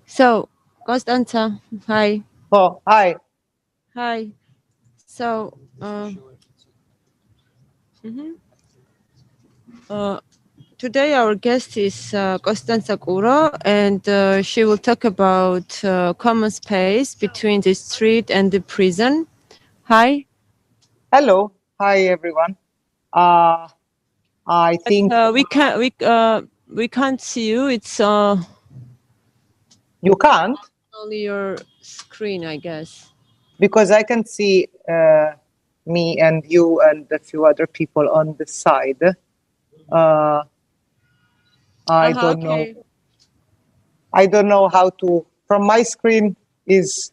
So, Constanza, hi. Oh, hi. Hi. So, mhm. uh, today our guest is Constanza Curro, and she will talk about common space between the street and the prison. Hi. Hello. Hi, everyone. Uh, I But think we can't see you. It's you can't only your screen, I guess. because I can see me and you and a few other people on the side. Uh, I don't know. Okay. I don't know how to. From my screen is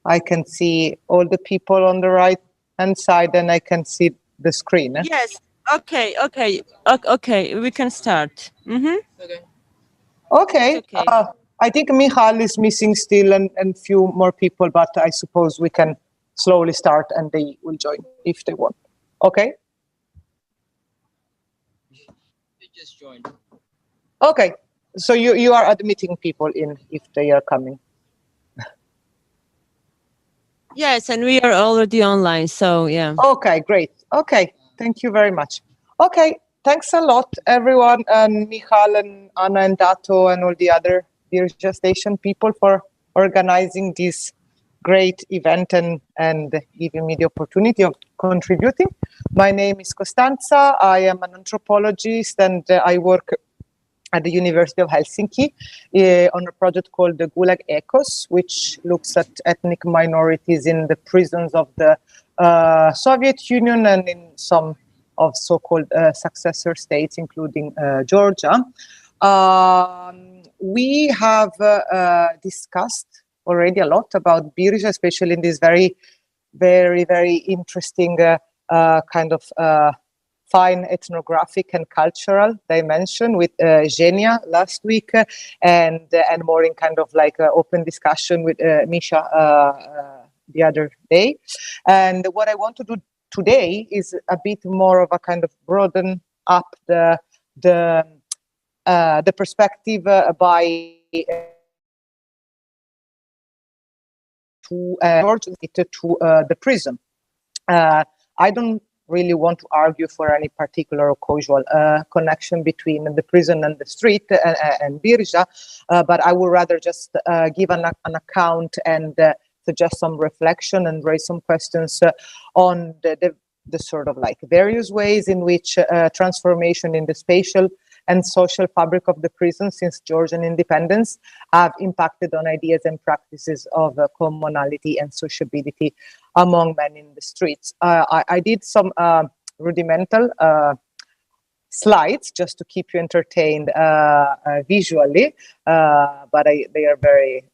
I can see all the people on the right hand side, and I can see the screen. Yes. Okay. Okay. Okay. We can start. Okay. It's okay. I think Michal is missing still and few more people, but I suppose we can slowly start and they will join if they want. Okay? They just joined. Okay. So you are admitting people in if they are coming. Yes, and we are already online, so yeah. Okay, great. Okay. Thank you very much. Okay. Thanks a lot, everyone, and Michal and Anna and Dato and all the other Birja Station people for organizing this great event and giving me the opportunity of contributing. My name is Costanza. I am an anthropologist and I work at the University of Helsinki on a project called the Gulag Echos, which looks at ethnic minorities in the prisons of the Soviet Union and in some of so-called successor states, including Georgia. We have discussed already a lot about Birja, especially in this very, very, very interesting kind of fine ethnographic and cultural dimension with Zhenya last week and more in kind of like open discussion with Misha the other day. And what I want to do today is a bit more of a kind of broaden up the perspective by to George to the prison. I don't really want to argue for any particular or causal connection between the prison and the street and Birja, but I would rather just give an account and suggest some reflection and raise some questions on the sort of like various ways in which transformation in the spatial and social fabric of the prison since Georgian independence have impacted on ideas and practices of commonality and sociability among men in the streets. I did some rudimental slides just to keep you entertained visually, but they are very,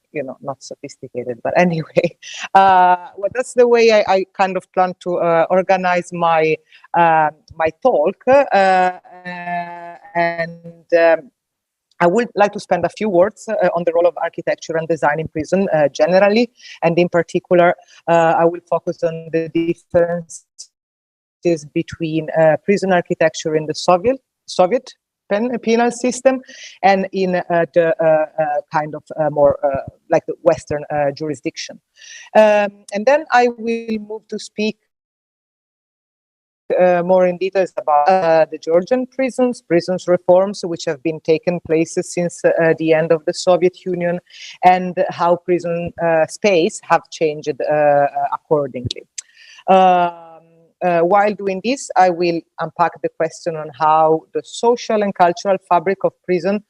not sophisticated. But anyway, well, that's the way I kind of plan to organize my my talk, and I would like to spend a few words on the role of architecture and design in prison generally, and in particular, I will focus on the differences between prison architecture in the Soviet penal system and in the kind of more like the Western jurisdiction. And then I will move to speak more in details about the Georgian prisons reforms, which have been taken place since the end of the Soviet Union, and how prison space have changed accordingly. While doing this, I will unpack the question on how the social and cultural fabric of prison,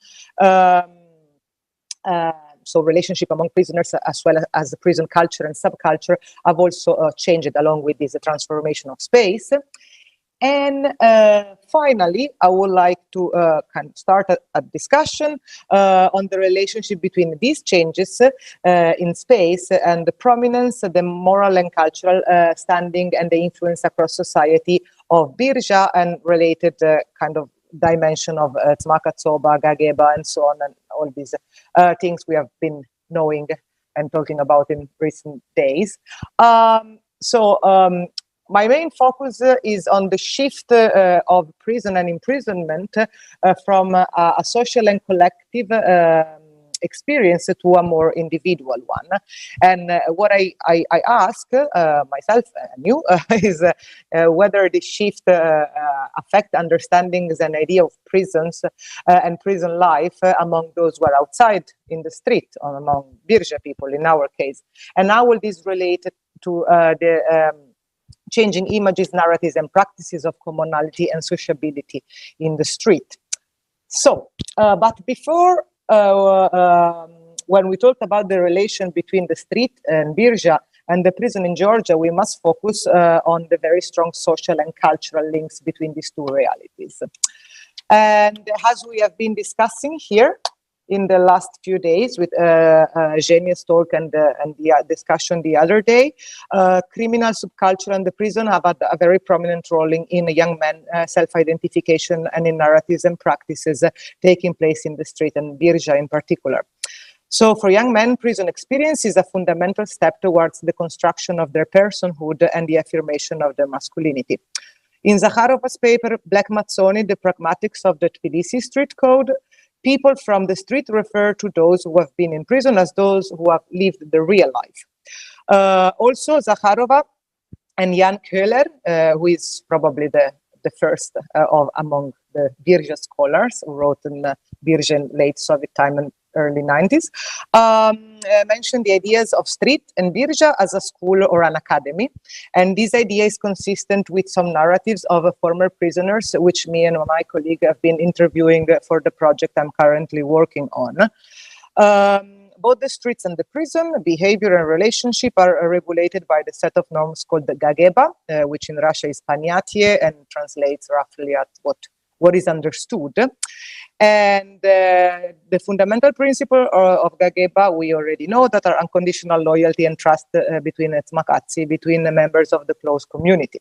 so relationship among prisoners as well as the prison culture and subculture, have also changed along with this transformation of space. And finally, I would like to kind of start a discussion on the relationship between these changes in space and the prominence, the moral and cultural standing and the influence across society of Birja and related kind of dimension of Tzmaka-Tsoba, Gageba, and so on, and all these things we have been knowing and talking about in recent days. my main focus is on the shift of prison and imprisonment from a social and collective experience to a more individual one. And what I ask myself and you is whether this shift affect understandings and idea of prisons and prison life among those who are outside in the street, or among Birja people in our case. And how will this relate to the changing images, narratives, and practices of commonality and sociability in the street. So, but before, when we talked about the relation between the street and Birja and the prison in Georgia, we must focus on the very strong social and cultural links between these two realities. And as we have been discussing here in the last few days with Zhenia's talk and the discussion the other day, criminal subculture and the prison have had a very prominent role in young men self-identification and in narratives and practices taking place in the street, and Birja in particular. So for young men, prison experience is a fundamental step towards the construction of their personhood and the affirmation of their masculinity. In Zakharova's paper, Black Mazzoni, The Pragmatics of the Tbilisi Street Code, people from the street refer to those who have been in prison as those who have lived the real life. Also, Zakharova and Jan Köhler, who is probably the first among the Birja scholars who wrote in Birja in late Soviet time and early 90s, mentioned the ideas of street and Birja as a school or an academy. And this idea is consistent with some narratives of former prisoners, which me and my colleague have been interviewing for the project I'm currently working on. Both the streets and the prison, behavior and relationship are regulated by the set of norms called the Gageba, which in Russia is Понятие and translates roughly at what is understood. And the fundamental principle of Gageba, we already know, that are unconditional loyalty and trust between the members of the close community.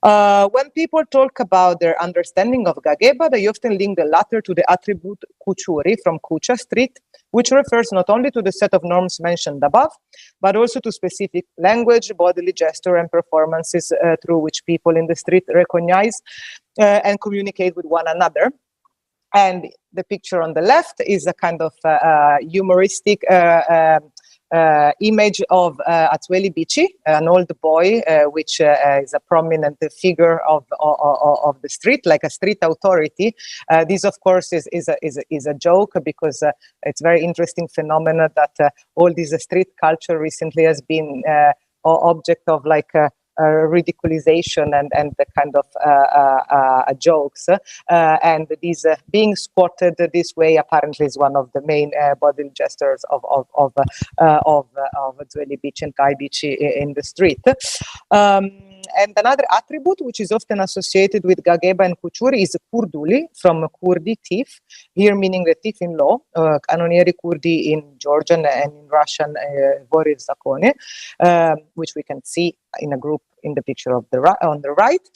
When people talk about their understanding of Gageba, they often link the latter to the attribute Kuchuri from Kucha street, which refers not only to the set of norms mentioned above, but also to specific language, bodily gesture, and performances through which people in the street recognize and communicate with one another. And the picture on the left is a kind of humoristic image of Tbilisi, an old boy, which is a prominent figure of the street, like a street authority. This, of course, is a joke, because it's very interesting phenomenon that all this street culture recently has been object of like ridiculization and the kind of jokes, and these being squatted this way apparently is one of the main bodily gestures of Tbilisi and Tbilisi in the street. And another attribute which is often associated with Gageba and Kuchuri is Kurduli, from Kurdi, thief, here meaning the thief in law, Kanonieri Kurdi in Georgian and in Russian Vorir Zakone, which we can see in a group in the picture on the right.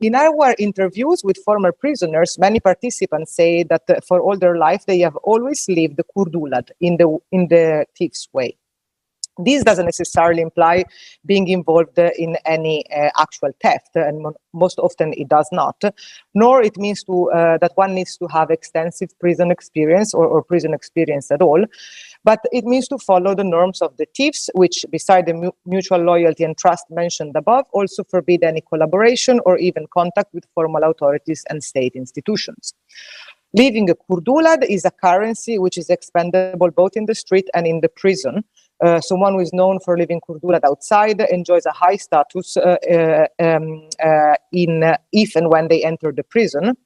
In our interviews with former prisoners, many participants say that for all their life they have always lived the Kurdulad in the thief's way. This doesn't necessarily imply being involved in any actual theft, and most often it does not, nor it means that one needs to have extensive prison experience or prison experience at all, but it means to follow the norms of the thieves, which, beside the mutual loyalty and trust mentioned above, also forbid any collaboration or even contact with formal authorities and state institutions. Living a Kurdulad is a currency which is expendable both in the street and in the prison. Someone who is known for living Kurdulad outside enjoys a high status if and when they enter the prison.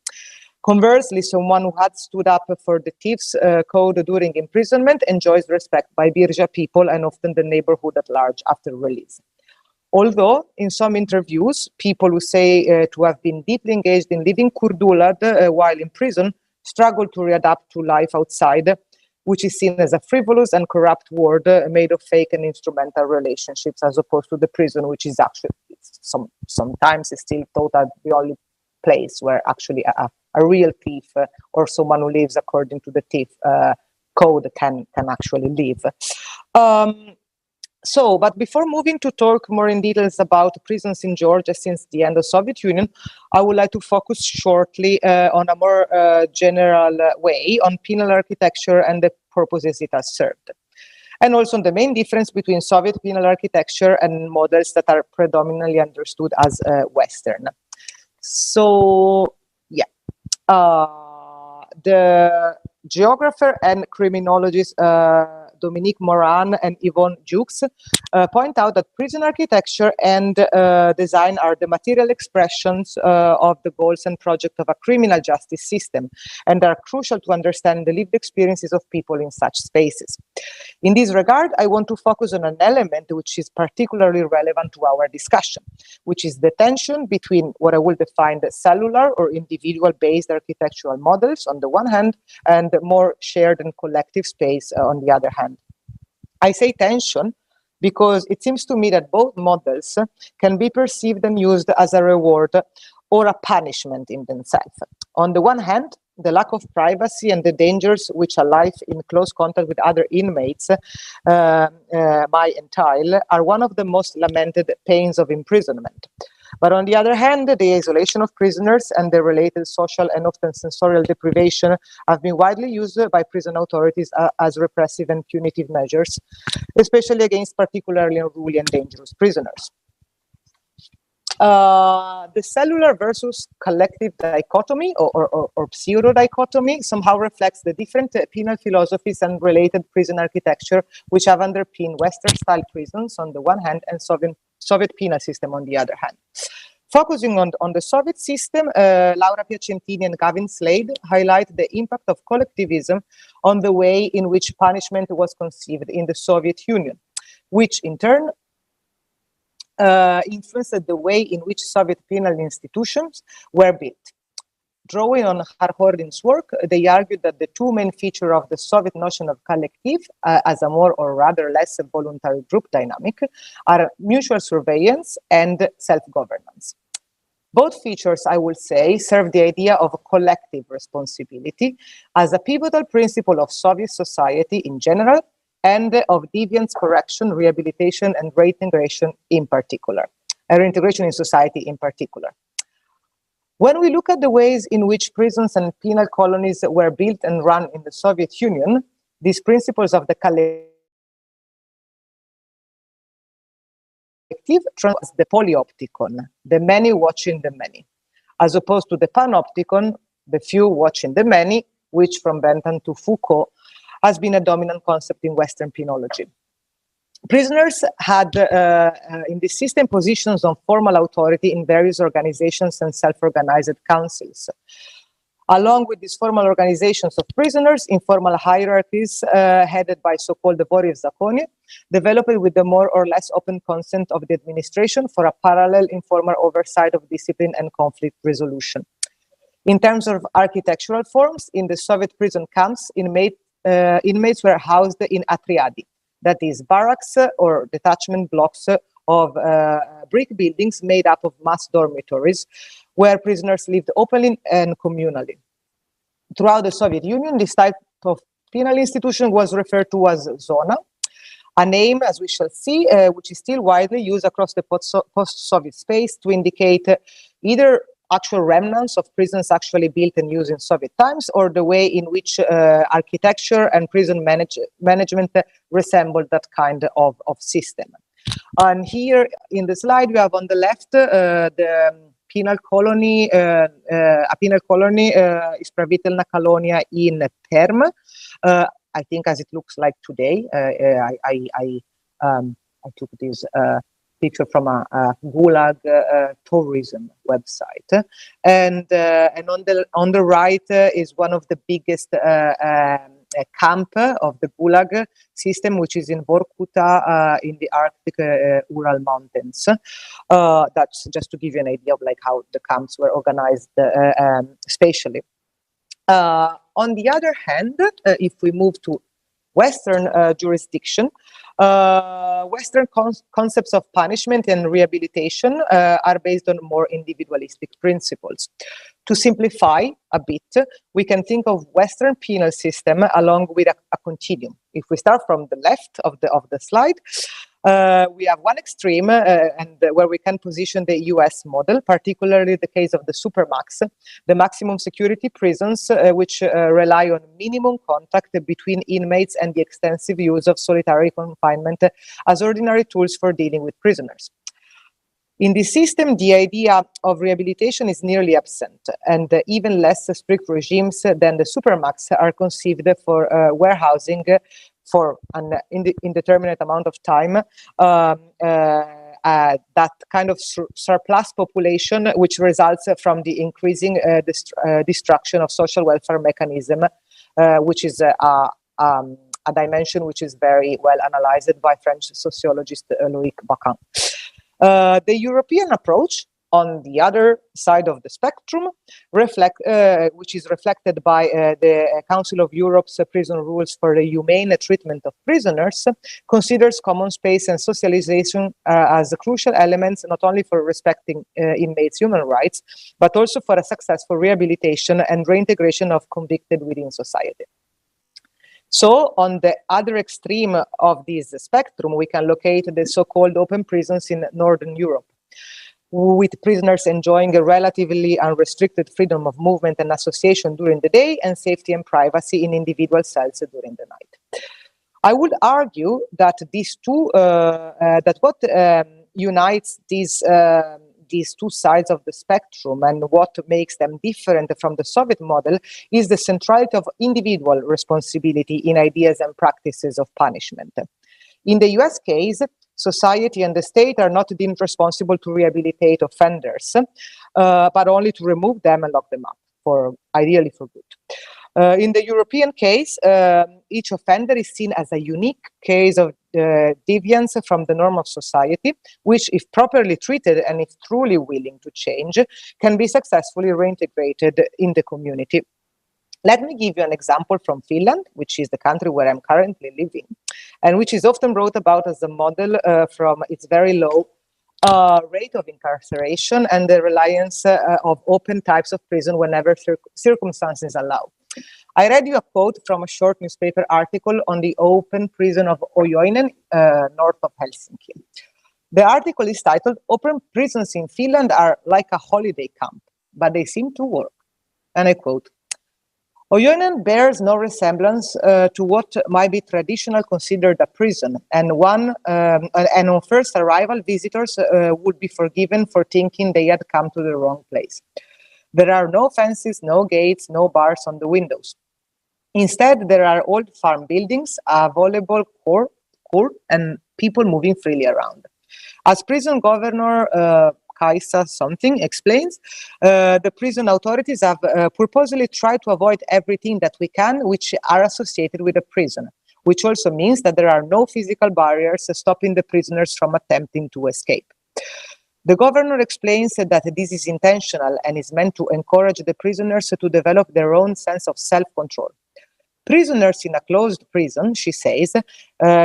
Conversely, someone who had stood up for the thieves' code during imprisonment enjoys respect by Birja people and often the neighborhood at large after release. Although, in some interviews, people who say to have been deeply engaged in living Kurdulad while in prison struggle to readapt to life outside, which is seen as a frivolous and corrupt world made of fake and instrumental relationships, as opposed to the prison, which is actually sometimes is still thought as the only place where actually a real thief or someone who lives according to the thief code can actually live. But before moving to talk more in details about prisons in Georgia since the end of Soviet Union, I would like to focus shortly on a more general way on penal architecture and the purposes it has served. And also on the main difference between Soviet penal architecture and models that are predominantly understood as Western. So, yeah. The geographer and criminologist Dominique Moran and Yvonne Jukes point out that prison architecture and design are the material expressions of the goals and project of a criminal justice system, and are crucial to understand the lived experiences of people in such spaces. In this regard, I want to focus on an element which is particularly relevant to our discussion, which is the tension between what I will define the cellular or individual-based architectural models on the one hand, and more shared and collective space on the other hand. I say tension because it seems to me that both models can be perceived and used as a reward or a punishment in themselves. On the one hand, the lack of privacy and the dangers which a life in close contact with other inmates might entail are one of the most lamented pains of imprisonment. But on the other hand, the isolation of prisoners and the related social and often sensorial deprivation have been widely used by prison authorities as repressive and punitive measures, especially against particularly unruly and dangerous prisoners. The cellular versus collective dichotomy or pseudo-dichotomy somehow reflects the different penal philosophies and related prison architecture which have underpinned Western-style prisons on the one hand and Soviet penal system on the other hand. Focusing on the Soviet system, Laura Piacentini and Gavin Slade highlight the impact of collectivism on the way in which punishment was conceived in the Soviet Union, which in turn influenced the way in which Soviet penal institutions were built. Drawing on Harhordin's work, they argued that the two main features of the Soviet notion of collective as a more or rather less voluntary group dynamic are mutual surveillance and self-governance. Both features, I will say, serve the idea of collective responsibility as a pivotal principle of Soviet society in general and of deviance correction, rehabilitation, and reintegration in particular, reintegration in society in particular. When we look at the ways in which prisons and penal colonies were built and run in the Soviet Union, these principles of the collective transform the polyopticon, the many watching the many, as opposed to the panopticon, the few watching the many, which from Bentham to Foucault has been a dominant concept in Western penology. Prisoners had in this system positions of formal authority in various organizations and self-organized councils. Along with these formal organizations of prisoners, informal hierarchies headed by so-called Dvori Zakoni developed with the more or less open consent of the administration for a parallel informal oversight of discipline and conflict resolution. In terms of architectural forms, in the Soviet prison camps, inmates were housed in atriadi, that is, barracks or detachment blocks of brick buildings made up of mass dormitories, where prisoners lived openly and communally. Throughout the Soviet Union, this type of penal institution was referred to as zona, a name, as we shall see, which is still widely used across the post-Soviet space to indicate either actual remnants of prisons actually built and used in Soviet times, or the way in which architecture and prison management resembled that kind of system. And here in the slide, we have on the left the penal colony, a penal colony, Ispravitelna Kolonia in Term. I think as it looks like today. I took this picture from a Gulag tourism website, and on the right is one of the biggest camp of the Gulag system, which is in Vorkuta in the Arctic Ural Mountains. That's just to give you an idea of like how the camps were organized spatially. On the other hand, if we move to Western jurisdiction, Western concepts of punishment and rehabilitation are based on more individualistic principles. To simplify a bit, we can think of Western penal system along with a continuum. If we start from the left of the slide, We have one extreme, and where we can position the US model, particularly the case of the supermax, the maximum security prisons, which rely on minimum contact between inmates and the extensive use of solitary confinement as ordinary tools for dealing with prisoners. In this system, the idea of rehabilitation is nearly absent, and even less strict regimes than the supermax are conceived for warehousing for an indeterminate amount of time that kind of surplus population, which results from the increasing destruction of social welfare mechanism, which is a dimension which is very well analyzed by French sociologist Loïc Bacquin. The European approach, on the other side of the spectrum, which is reflected by the Council of Europe's prison rules for the humane treatment of prisoners, considers common space and socialization as crucial elements not only for respecting inmates' human rights, but also for a successful rehabilitation and reintegration of convicted within society. So on the other extreme of this spectrum, we can locate the so-called open prisons in Northern Europe, with prisoners enjoying a relatively unrestricted freedom of movement and association during the day and safety and privacy in individual cells during the night. I would argue that these two, that what unites these two sides of the spectrum and what makes them different from the Soviet model is the centrality of individual responsibility in ideas and practices of punishment. In the US case, society and the state are not deemed responsible to rehabilitate offenders, but only to remove them and lock them up, ideally for good. In the European case, each offender is seen as a unique case of deviance from the norm of society, which, if properly treated and if truly willing to change, can be successfully reintegrated in the community. Let me give you an example from Finland, which is the country where I'm currently living, and which is often brought about as a model from its very low rate of incarceration and the reliance of open types of prison whenever circumstances allow. I read you a quote from a short newspaper article on the open prison of Ojoinen, north of Helsinki. The article is titled, "Open prisons in Finland are like a holiday camp, but they seem to work." And I quote, "Ojoinen bears no resemblance to what might be traditionally considered a prison, and on first arrival, visitors would be forgiven for thinking they had come to the wrong place. There are no fences, no gates, no bars on the windows. Instead, there are old farm buildings, a volleyball court, and people moving freely around. As prison governor Kaisa something explains, the prison authorities have purposely tried to avoid everything that we can which are associated with a prison, which also means that there are no physical barriers stopping the prisoners from attempting to escape. The governor explains that this is intentional and is meant to encourage the prisoners to develop their own sense of self-control. Prisoners in a closed prison, she says,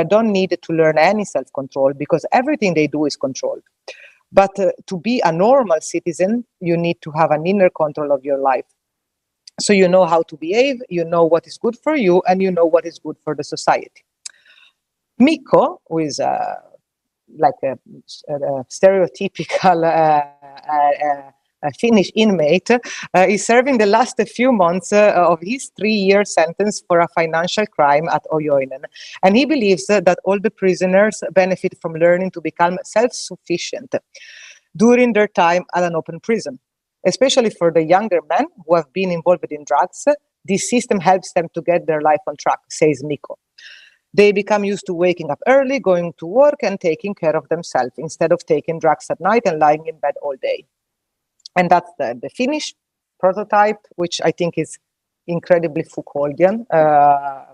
don't need to learn any self-control because everything they do is controlled. But to be a normal citizen, you need to have an inner control of your life. So you know how to behave, you know what is good for you, and you know what is good for the society." Mikko, who is like a stereotypical Finnish inmate, is serving the last few months of his 3-year sentence for a financial crime at Ojoinen. And he believes that all the prisoners benefit from learning to become self-sufficient during their time at an open prison. Especially for the younger men who have been involved in drugs, this system helps them to get their life on track, says Mikko. They become used to waking up early, going to work, and taking care of themselves instead of taking drugs at night and lying in bed all day. And that's the Finnish prototype, which I think is incredibly Foucauldian,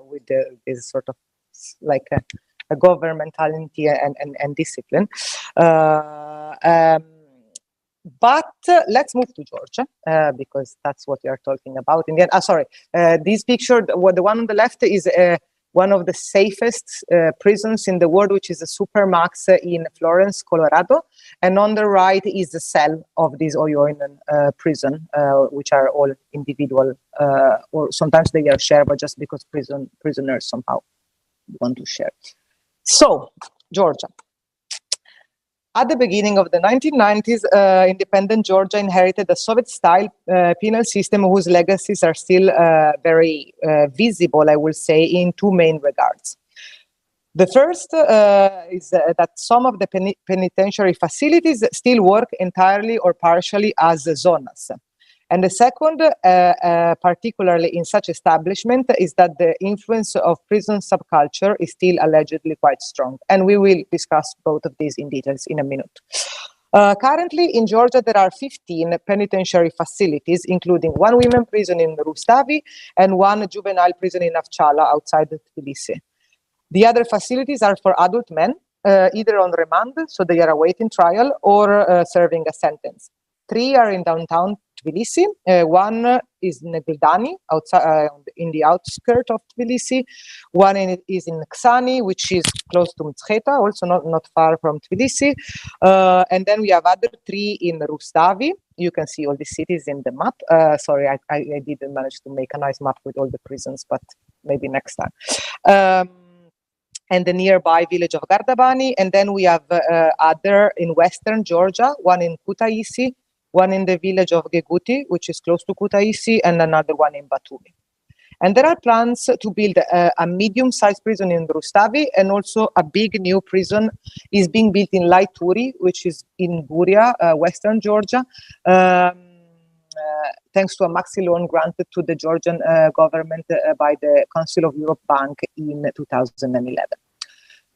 with this sort of like a governmentality and discipline. But let's move to Georgia, because that's what we are talking about. In the end, this picture, the one on the left is one of the safest prisons in the world, which is a Supermax in Florence, Colorado. And on the right is the cell of this Ojoinen prison, which are all individual, or sometimes they are shared, but just because prisoners somehow want to share. So, Georgia. At the beginning of the 1990s, independent Georgia inherited a Soviet-style penal system whose legacies are still very visible, I will say, in two main regards. The first is that some of the penitentiary facilities still work entirely or partially as zonas. And the second, particularly in such establishment, is that the influence of prison subculture is still allegedly quite strong. And we will discuss both of these in details in a minute. Currently in Georgia, there are 15 penitentiary facilities, including one women prison in Rustavi and one juvenile prison in Avchala outside Tbilisi. The other facilities are for adult men, either on remand, so they are awaiting trial, or serving a sentence. 3 are in downtown Tbilisi. One is in Gildani, outside, in the outskirts of Tbilisi. One is in Ksani, which is close to Mtsketa, also not far from Tbilisi. And then we have other 3 in Rustavi. You can see all the cities in the map. Sorry, I didn't manage to make a nice map with all the prisons, but maybe next time. And the nearby village of Gardabani. And then we have other in western Georgia, one in Kutaisi, one in the village of Geguti, which is close to Kutaisi, and another one in Batumi. And there are plans to build a medium-sized prison in Rustavi, and also a big new prison is being built in Laituri, which is in Buria, western Georgia, thanks to a maxi loan granted to the Georgian government by the Council of Europe Bank in 2011.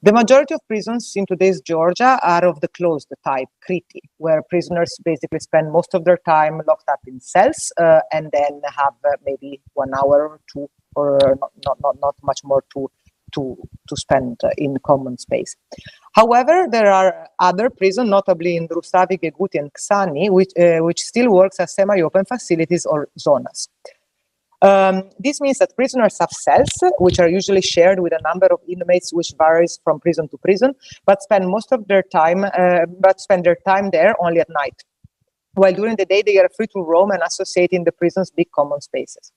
The majority of prisons in today's Georgia are of the closed type, Kriti, where prisoners basically spend most of their time locked up in cells and then have maybe 1 hour or 2, or not much more to spend in common space. However, there are other prisons, notably in Rustavi, Geguti, and Ksani, which still works as semi-open facilities or zonas. This means that prisoners have cells, which are usually shared with a number of inmates, which varies from prison to prison, but spend their time there only at night. While during the day, they are free to roam and associate in the prison's big common spaces.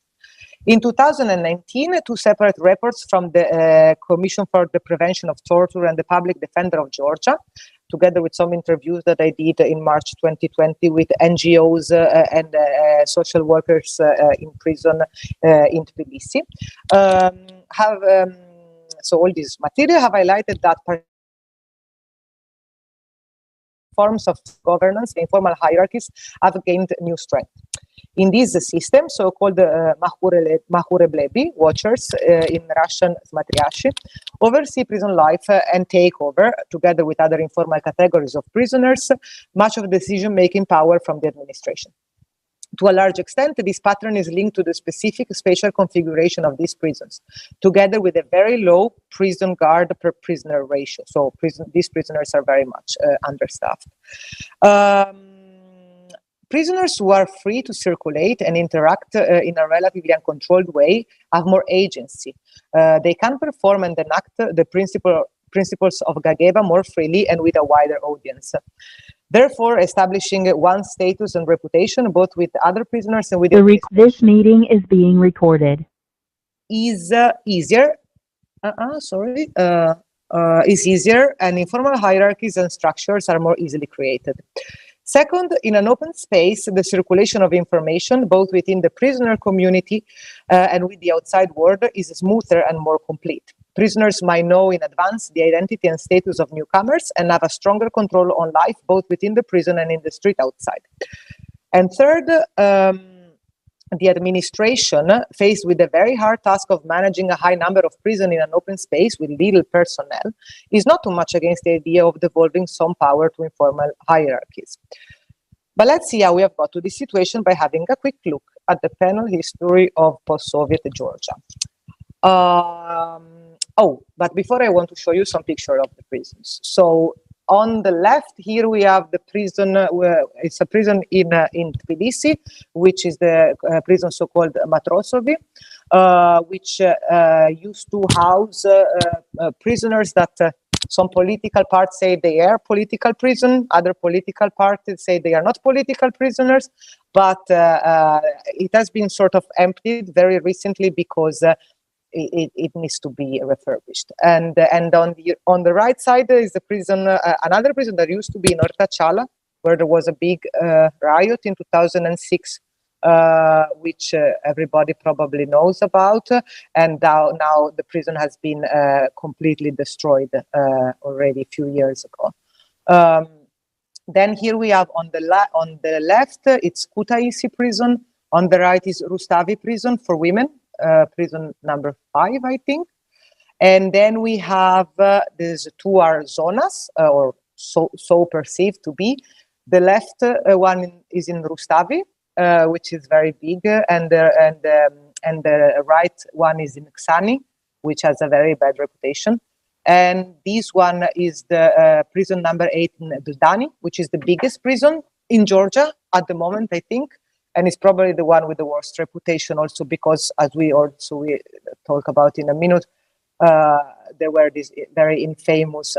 In 2019, 2 separate reports from the Commission for the Prevention of Torture and the Public Defender of Georgia, together with some interviews that I did in March 2020 with NGOs and social workers in prison in Tbilisi, so all these material have highlighted that forms of governance, informal hierarchies, have gained new strength. In this system, so-called Mahureblebi watchers, in Russian Smatriashi, oversee prison life and take over, together with other informal categories of prisoners, much of decision-making power from the administration. To a large extent, this pattern is linked to the specific spatial configuration of these prisons, together with a very low prison guard per prisoner ratio. So these prisoners are very much understaffed. Prisoners who are free to circulate and interact in a relatively uncontrolled way have more agency. They can perform and enact the principles of Gageba more freely and with a wider audience. Therefore, establishing one's status and reputation, both with other prisoners and with this meeting is being recorded. Is easier. Is easier, and informal hierarchies and structures are more easily created. Second, in an open space, the circulation of information, both within the prisoner community and with the outside world, is smoother and more complete. Prisoners might know in advance the identity and status of newcomers and have a stronger control on life, both within the prison and in the street outside. And third, the administration, faced with the very hard task of managing a high number of prisons in an open space with little personnel, is not too much against the idea of devolving some power to informal hierarchies. But let's see how we have got to this situation by having a quick look at the penal history of post-Soviet Georgia. But before, I want to show you some pictures of the prisons. So on the left here we have the prison. It's a prison in Tbilisi, which is the prison so-called Matrosovi, which used to house prisoners that some political parts say they are political prison, other political parties say they are not political prisoners, but it has been sort of emptied very recently because it needs to be refurbished. And on the right side is the prison, another prison that used to be in Ortachala, where there was a big riot in 2006, which everybody probably knows about, and now the prison has been completely destroyed already a few years ago. Then here we have on the left, it's Kutaisi prison. On the right is Rustavi prison for women, prison number 5, I think. And then we have, there's 2 are zonas, or so perceived to be. The left one is in Rustavi, which is very big, and the right one is in Ksani, which has a very bad reputation. And this one is the prison number 8 in Dildani, which is the biggest prison in Georgia at the moment, I think. And it's probably the one with the worst reputation also because, as we talk about in a minute, there were these very infamous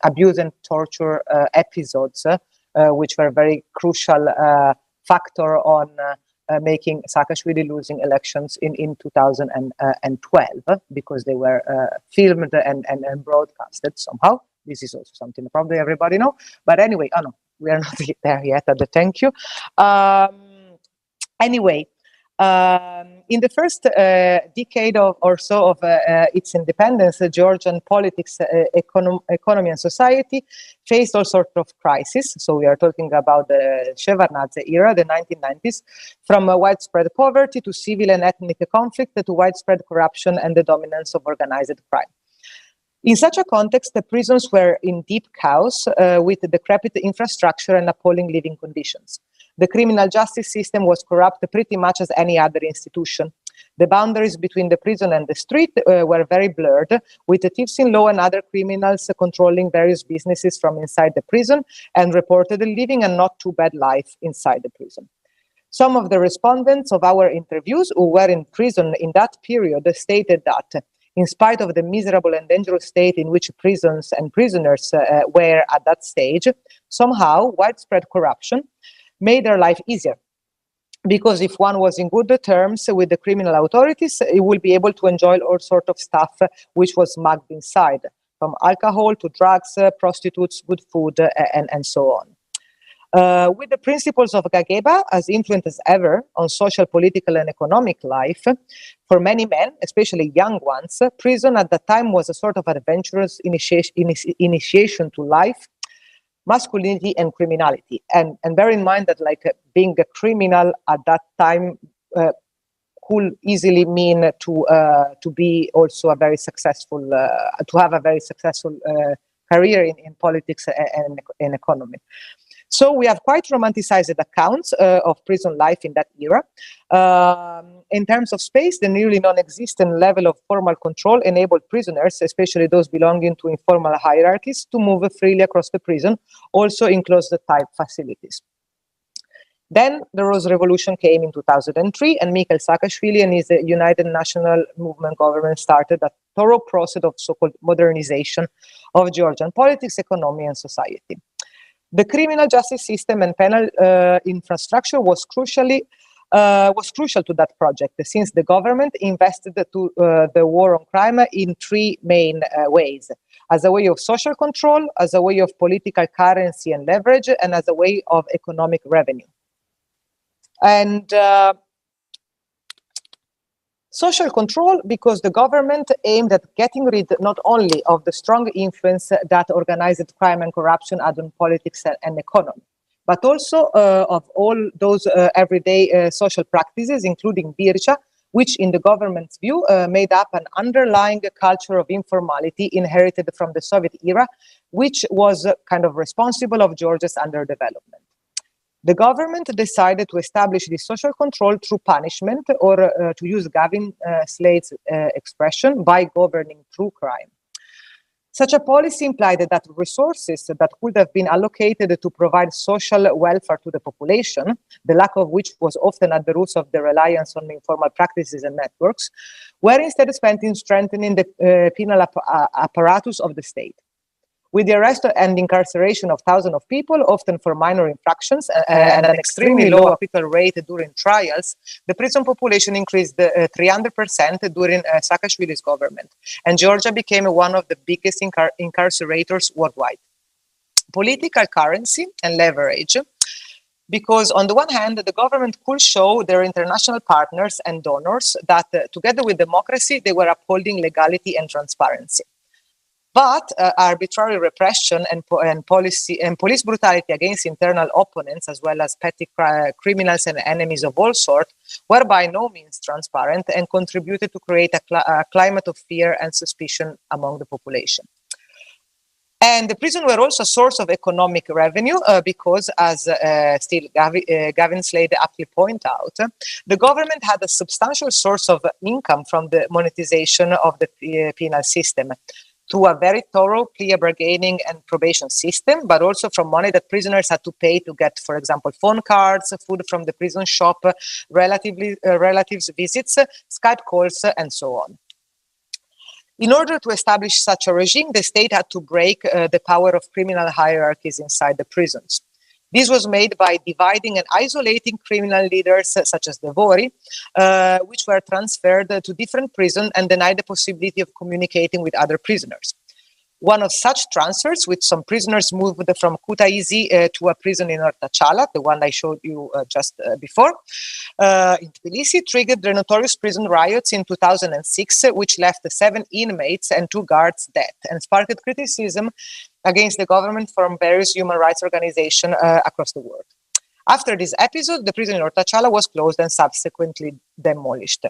abuse and torture episodes, which were very crucial factor on making Saakashvili losing elections in 2012, because they were filmed and broadcasted somehow. This is also something probably everybody know. But anyway, oh no, we are not there yet at the thank you. Anyway, in the first decade or so of its independence, Georgian politics, economy and society faced all sorts of crises. So we are talking about the Shevardnadze era, the 1990s, from widespread poverty to civil and ethnic conflict to widespread corruption and the dominance of organized crime. In such a context, the prisons were in deep chaos with decrepit infrastructure and appalling living conditions. The criminal justice system was corrupt pretty much as any other institution. The boundaries between the prison and the street were very blurred, with the thieves in law and other criminals controlling various businesses from inside the prison and reportedly living a not too bad life inside the prison. Some of the respondents of our interviews who were in prison in that period stated that, in spite of the miserable and dangerous state in which prisons and prisoners were at that stage, somehow widespread corruption made their life easier. Because if one was in good terms with the criminal authorities, he would be able to enjoy all sorts of stuff which was mugged inside, from alcohol to drugs, prostitutes, good food, and so on. With the principles of Gageba as influent as ever on social, political, and economic life, for many men, especially young ones, prison at that time was a sort of adventurous initiation to life, masculinity, and criminality. And bear in mind that, like, being a criminal at that time could easily mean to be also a very successful, to have a very successful career in politics and economy. So we have quite romanticized accounts of prison life in that era. In terms of space, the nearly non-existent level of formal control enabled prisoners, especially those belonging to informal hierarchies, to move freely across the prison, also in closed-type facilities. Then the Rose Revolution came in 2003, and Mikhail Saakashvili and his United National Movement government started a thorough process of so-called modernization of Georgian politics, economy, and society. The criminal justice system and penal infrastructure was crucial to that project, since the government invested the war on crime in 3 main ways: as a way of social control, as a way of political currency and leverage, and as a way of economic revenue. And social control, because the government aimed at getting rid not only of the strong influence that organized crime and corruption had on politics and economy, but also of all those everyday social practices, including birja, which in the government's view made up an underlying culture of informality inherited from the Soviet era, which was kind of responsible of Georgia's underdevelopment. The government decided to establish this social control through punishment, or to use Gavin Slade's expression, by governing through crime. Such a policy implied that resources that could have been allocated to provide social welfare to the population, the lack of which was often at the roots of the reliance on informal practices and networks, were instead spent in strengthening the penal apparatus of the state. With the arrest and incarceration of thousands of people, often for minor infractions, and an extremely low acquittal rate during trials, the prison population increased 300% during Saakashvili's government, and Georgia became one of the biggest incarcerators worldwide. Political currency and leverage, because on the one hand, the government could show their international partners and donors that together with democracy, they were upholding legality and transparency. But arbitrary repression and police brutality against internal opponents, as well as petty criminals and enemies of all sorts, were by no means transparent and contributed to create a climate of fear and suspicion among the population. And the prison were also a source of economic revenue because, as still Gavin Slade aptly point out, the government had a substantial source of income from the monetization of the penal system, through a very thorough plea bargaining and probation system, but also from money that prisoners had to pay to get, for example, phone cards, food from the prison shop, relatives' visits, Skype calls, and so on. In order to establish such a regime, the state had to break the power of criminal hierarchies inside the prisons. This was made by dividing and isolating criminal leaders such as the Vori, which were transferred to different prisons and denied the possibility of communicating with other prisoners. One of such transfers, with some prisoners moved from Kutaisi to a prison in Ortachala, the one I showed you just before, in Tbilisi, triggered the notorious prison riots in 2006, which left 7 inmates and 2 guards dead, and sparked criticism against the government from various human rights organizations across the world. After this episode, the prison in Ortachala was closed and subsequently demolished.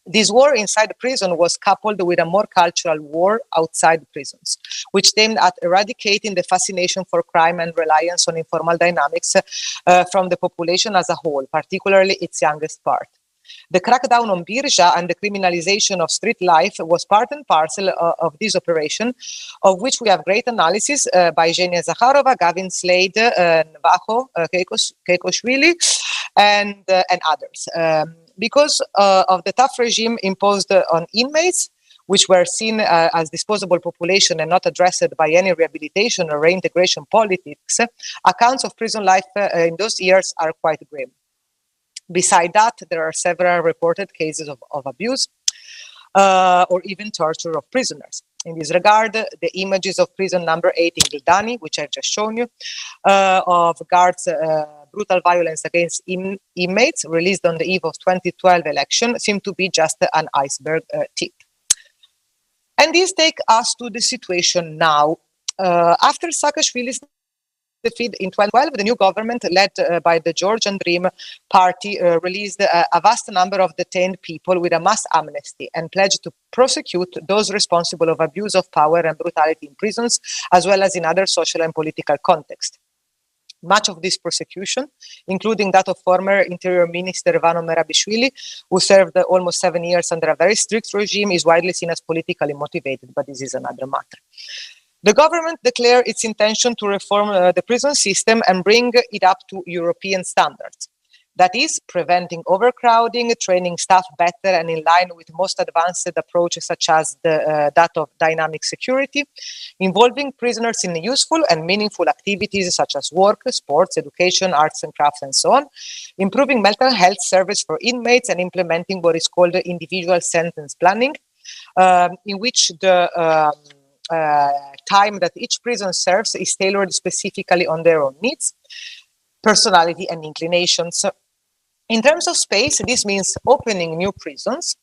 This war inside the prison was coupled with a more cultural war outside the prisons, which aimed at eradicating the fascination for crime and reliance on informal dynamics from the population as a whole, particularly its youngest part. The crackdown on Birja and the criminalization of street life was part and parcel of this operation, of which we have great analysis by Zhenya Zakharova, Gavin Slade, Nvaho Keikoshvili, and others. Because of the tough regime imposed on inmates, which were seen as disposable population and not addressed by any rehabilitation or reintegration politics, accounts of prison life in those years are quite grim. Beside that, there are several reported cases of abuse or even torture of prisoners. In this regard, the images of prison number 8 in Gildani, which I've just shown you, of guards' brutal violence against inmates released on the eve of 2012 election seem to be just an iceberg tip. And this takes us to the situation now. After Saakashvili's defeat in 2012, the new government, led by the Georgian Dream Party, released a vast number of detained people with a mass amnesty and pledged to prosecute those responsible of abuse of power and brutality in prisons, as well as in other social and political contexts. Much of this prosecution, including that of former Interior Minister Vano Merabishvili, who served almost 7 years under a very strict regime, is widely seen as politically motivated, but this is another matter. The government declared its intention to reform the prison system and bring it up to European standards. That is, preventing overcrowding, training staff better and in line with most advanced approaches such as that of dynamic security, involving prisoners in useful and meaningful activities such as work, sports, education, arts and crafts, and so on, improving mental health service for inmates, and implementing what is called individual sentence planning, in which the time that each prison serves is tailored specifically on their own needs, personality, and inclinations. In terms of space, this means opening new prisons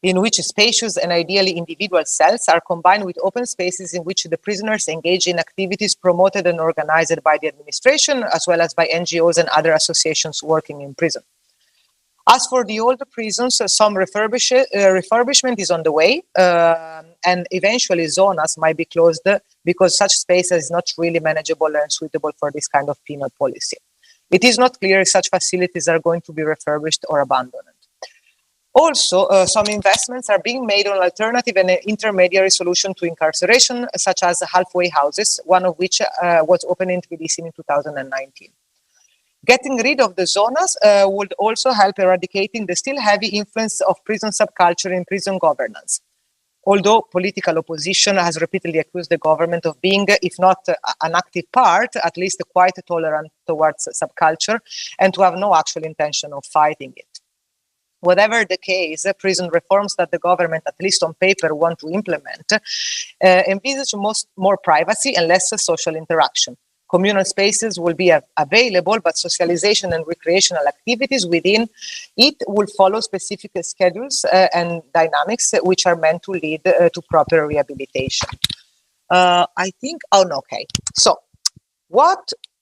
in which spacious and ideally individual cells are combined with open spaces in which the prisoners engage in activities promoted and organized by the administration, as well as by NGOs and other associations working in prison. As for the older prisons, some refurbishment is on the way, and eventually zonas might be closed because such space is not really manageable and suitable for this kind of penal policy. It is not clear if such facilities are going to be refurbished or abandoned. Also, some investments are being made on alternative and intermediary solutions to incarceration, such as halfway houses, one of which was opened in Tbilisi in 2019. Getting rid of the zonas would also help eradicating the still heavy influence of prison subculture in prison governance. although political opposition has repeatedly accused the government of being, if not an active part, at least quite tolerant towards subculture, and to have no actual intention of fighting it. Whatever the case, prison reforms that the government, at least on paper, want to implement, envisage more privacy and less social interaction. Communal spaces will be available, but socialization and recreational activities within it will follow specific schedules and dynamics which are meant to lead to proper rehabilitation. I think, oh no, okay. So,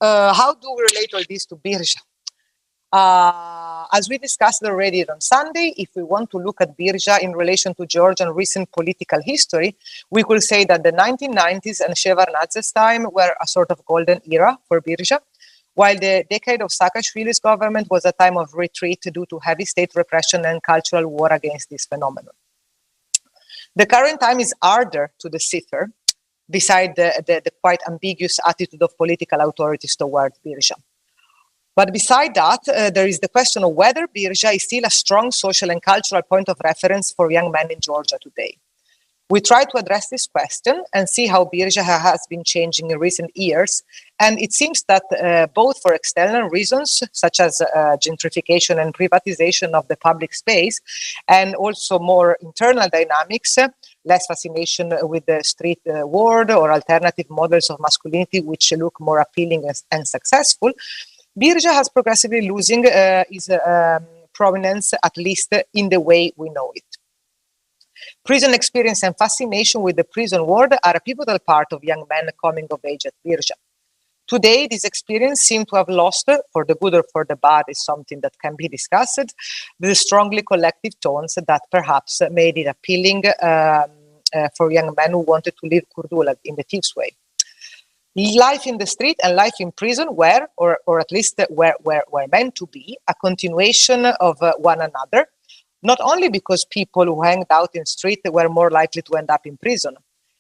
how do we relate all this to Birzha? As we discussed already on Sunday, if we want to look at Birzha in relation to Georgian recent political history, we could say that the 1990s and Shevardnadze's time were a sort of golden era for Birzha, while the decade of Saakashvili's government was a time of retreat due to heavy state repression and cultural war against this phenomenon. The current time is harder to decipher, beside the quite ambiguous attitude of political authorities towards Birzha. But beside that, there is the question of whether Birzha is still a strong social and cultural point of reference for young men in Georgia today. We try to address this question and see how Birzha has been changing in recent years. And it seems that both for external reasons, such as gentrification and privatization of the public space, and also more internal dynamics, less fascination with the street world or alternative models of masculinity, which look more appealing and successful, Birzha has progressively losing its prominence, at least in the way we know it. Prison experience and fascination with the prison world are a pivotal part of young men coming of age at Birzha. Today, this experience seems to have lost, for the good or for the bad is something that can be discussed, the strongly collective tones that perhaps made it appealing for young men who wanted to live Kurdula in the thieves' way. Life in the street and life in prison were, or at least were meant to be, a continuation of one another, not only because people who hanged out in street were more likely to end up in prison,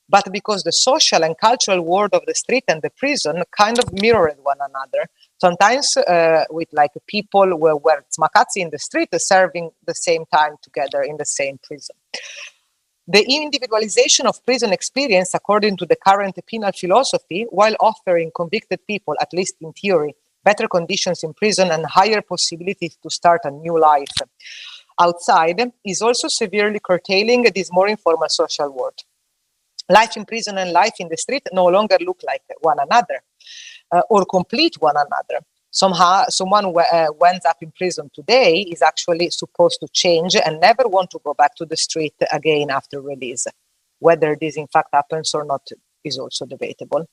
but because the social and cultural world of the street and the prison kind of mirrored one another. Sometimes with like people who were smakatsi in the street serving the same time together in the same prison. The individualization of prison experience, according to the current penal philosophy, while offering convicted people, at least in theory, better conditions in prison and higher possibilities to start a new life outside, is also severely curtailing this more informal social world. Life in prison and life in the street no longer look like one another or complete one another. Somehow, someone who ends up in prison today is actually supposed to change and never want to go back to the street again after release. Whether this in fact happens or not is also debatable.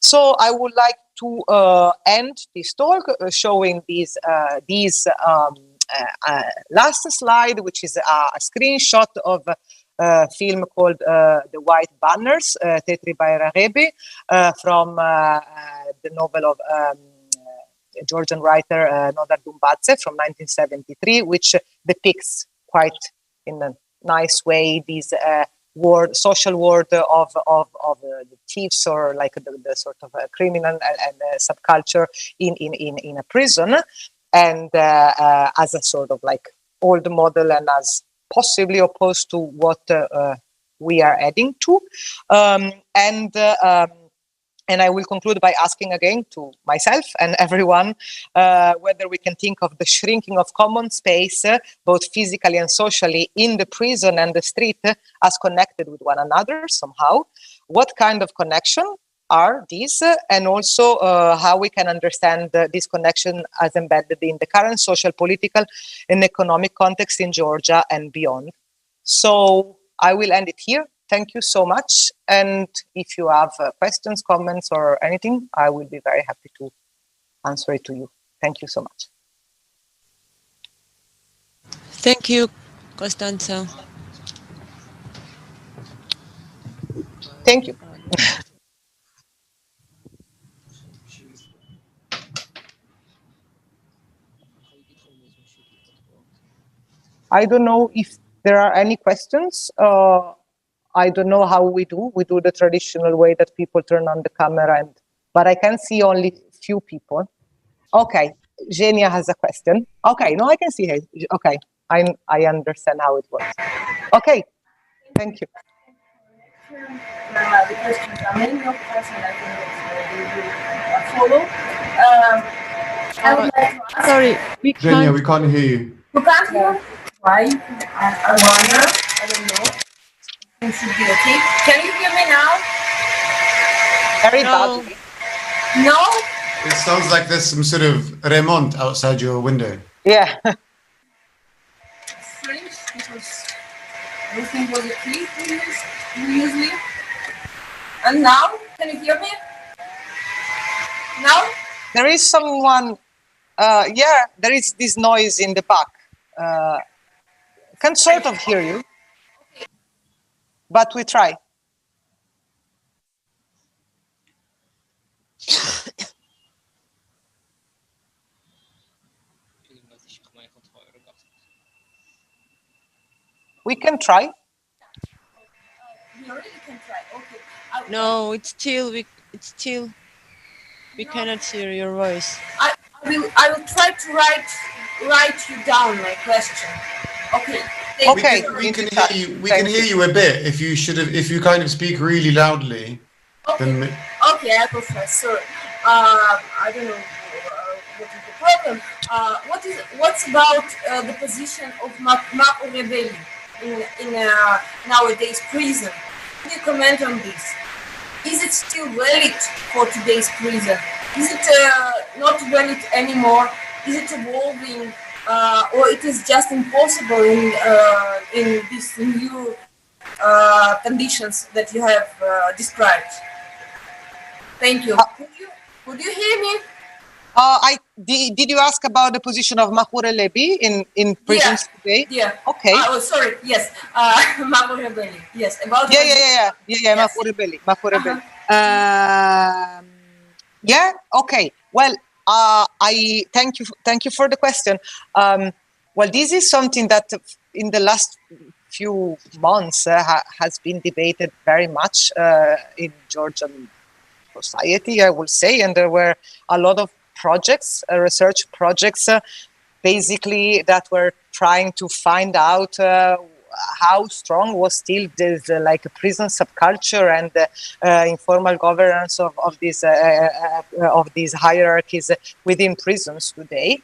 So I would like to end this talk showing this last slide, which is a screenshot of a film called The White Banners, Tetri Bayrarebi, from the novel of Georgian writer Nodar Dumbadze from 1973, which depicts quite in a nice way this social world of the thieves, or like the sort of criminal and subculture in a prison, and as a sort of like old model and as possibly opposed to what we are heading to. And I will conclude by asking again to myself and everyone whether we can think of the shrinking of common space, both physically and socially, in the prison and the street as connected with one another somehow. What kind of connection are these? And also how we can understand this connection as embedded in the current social, political, and economic context in Georgia and beyond. So I will end it here. Thank you so much. And if you have questions, comments, or anything, I will be very happy to answer it to you. Thank you so much. Thank you, Constanza. Thank you. I don't know if there are any questions. I don't know how we do. We do the traditional way that people turn on the camera, but I can see only few people. Okay, Zhenya has a question. Okay, no, I can see her. Okay, I understand how it works. Okay, Thank you. The questions are many of us, and I think that they will follow. I would like to ask. Sorry, we Biennial, can't. we can't hear you. You can't hear? Why? I wonder. I don't know. It should be okay. Can you hear me now? Very No. badly. No? It sounds like there's some sort of remont outside your window. Yeah. Strange, because everything was okay previously. And now? Can you hear me? Now? There is someone, yeah, there is this noise in the back. Can sort of hear you, but we try. We can try. You really can try. Okay. No, it's still we cannot hear your voice. I will try to write you down my question. Okay. Okay. We can hear you. We can hear you a bit. If you kind of speak really loudly, then Okay, I will try. Sorry. I don't know what is the problem. What's about the position of Marco Rebelli in nowadays prison? Can you comment on this? Is it still valid for today's prison? Is it not valid anymore? Is it evolving, or it is just impossible in these new conditions that you have described? Thank you. Could you hear me? Did you ask about the position of Mahmoud Lebi in prisons today? Yeah. Okay. Oh, sorry. Yes. Mahmoud Rebelli. Yes. About. Yeah. Yes. Mahmoud Rebelli. Yeah. Okay. Well, I thank you for the question. Well, this is something that in the last few months has been debated very much in Georgian society, I will say, and there were a lot of projects, research projects, basically that were trying to find out how strong was still this like a prison subculture and informal governance of these hierarchies within prisons today.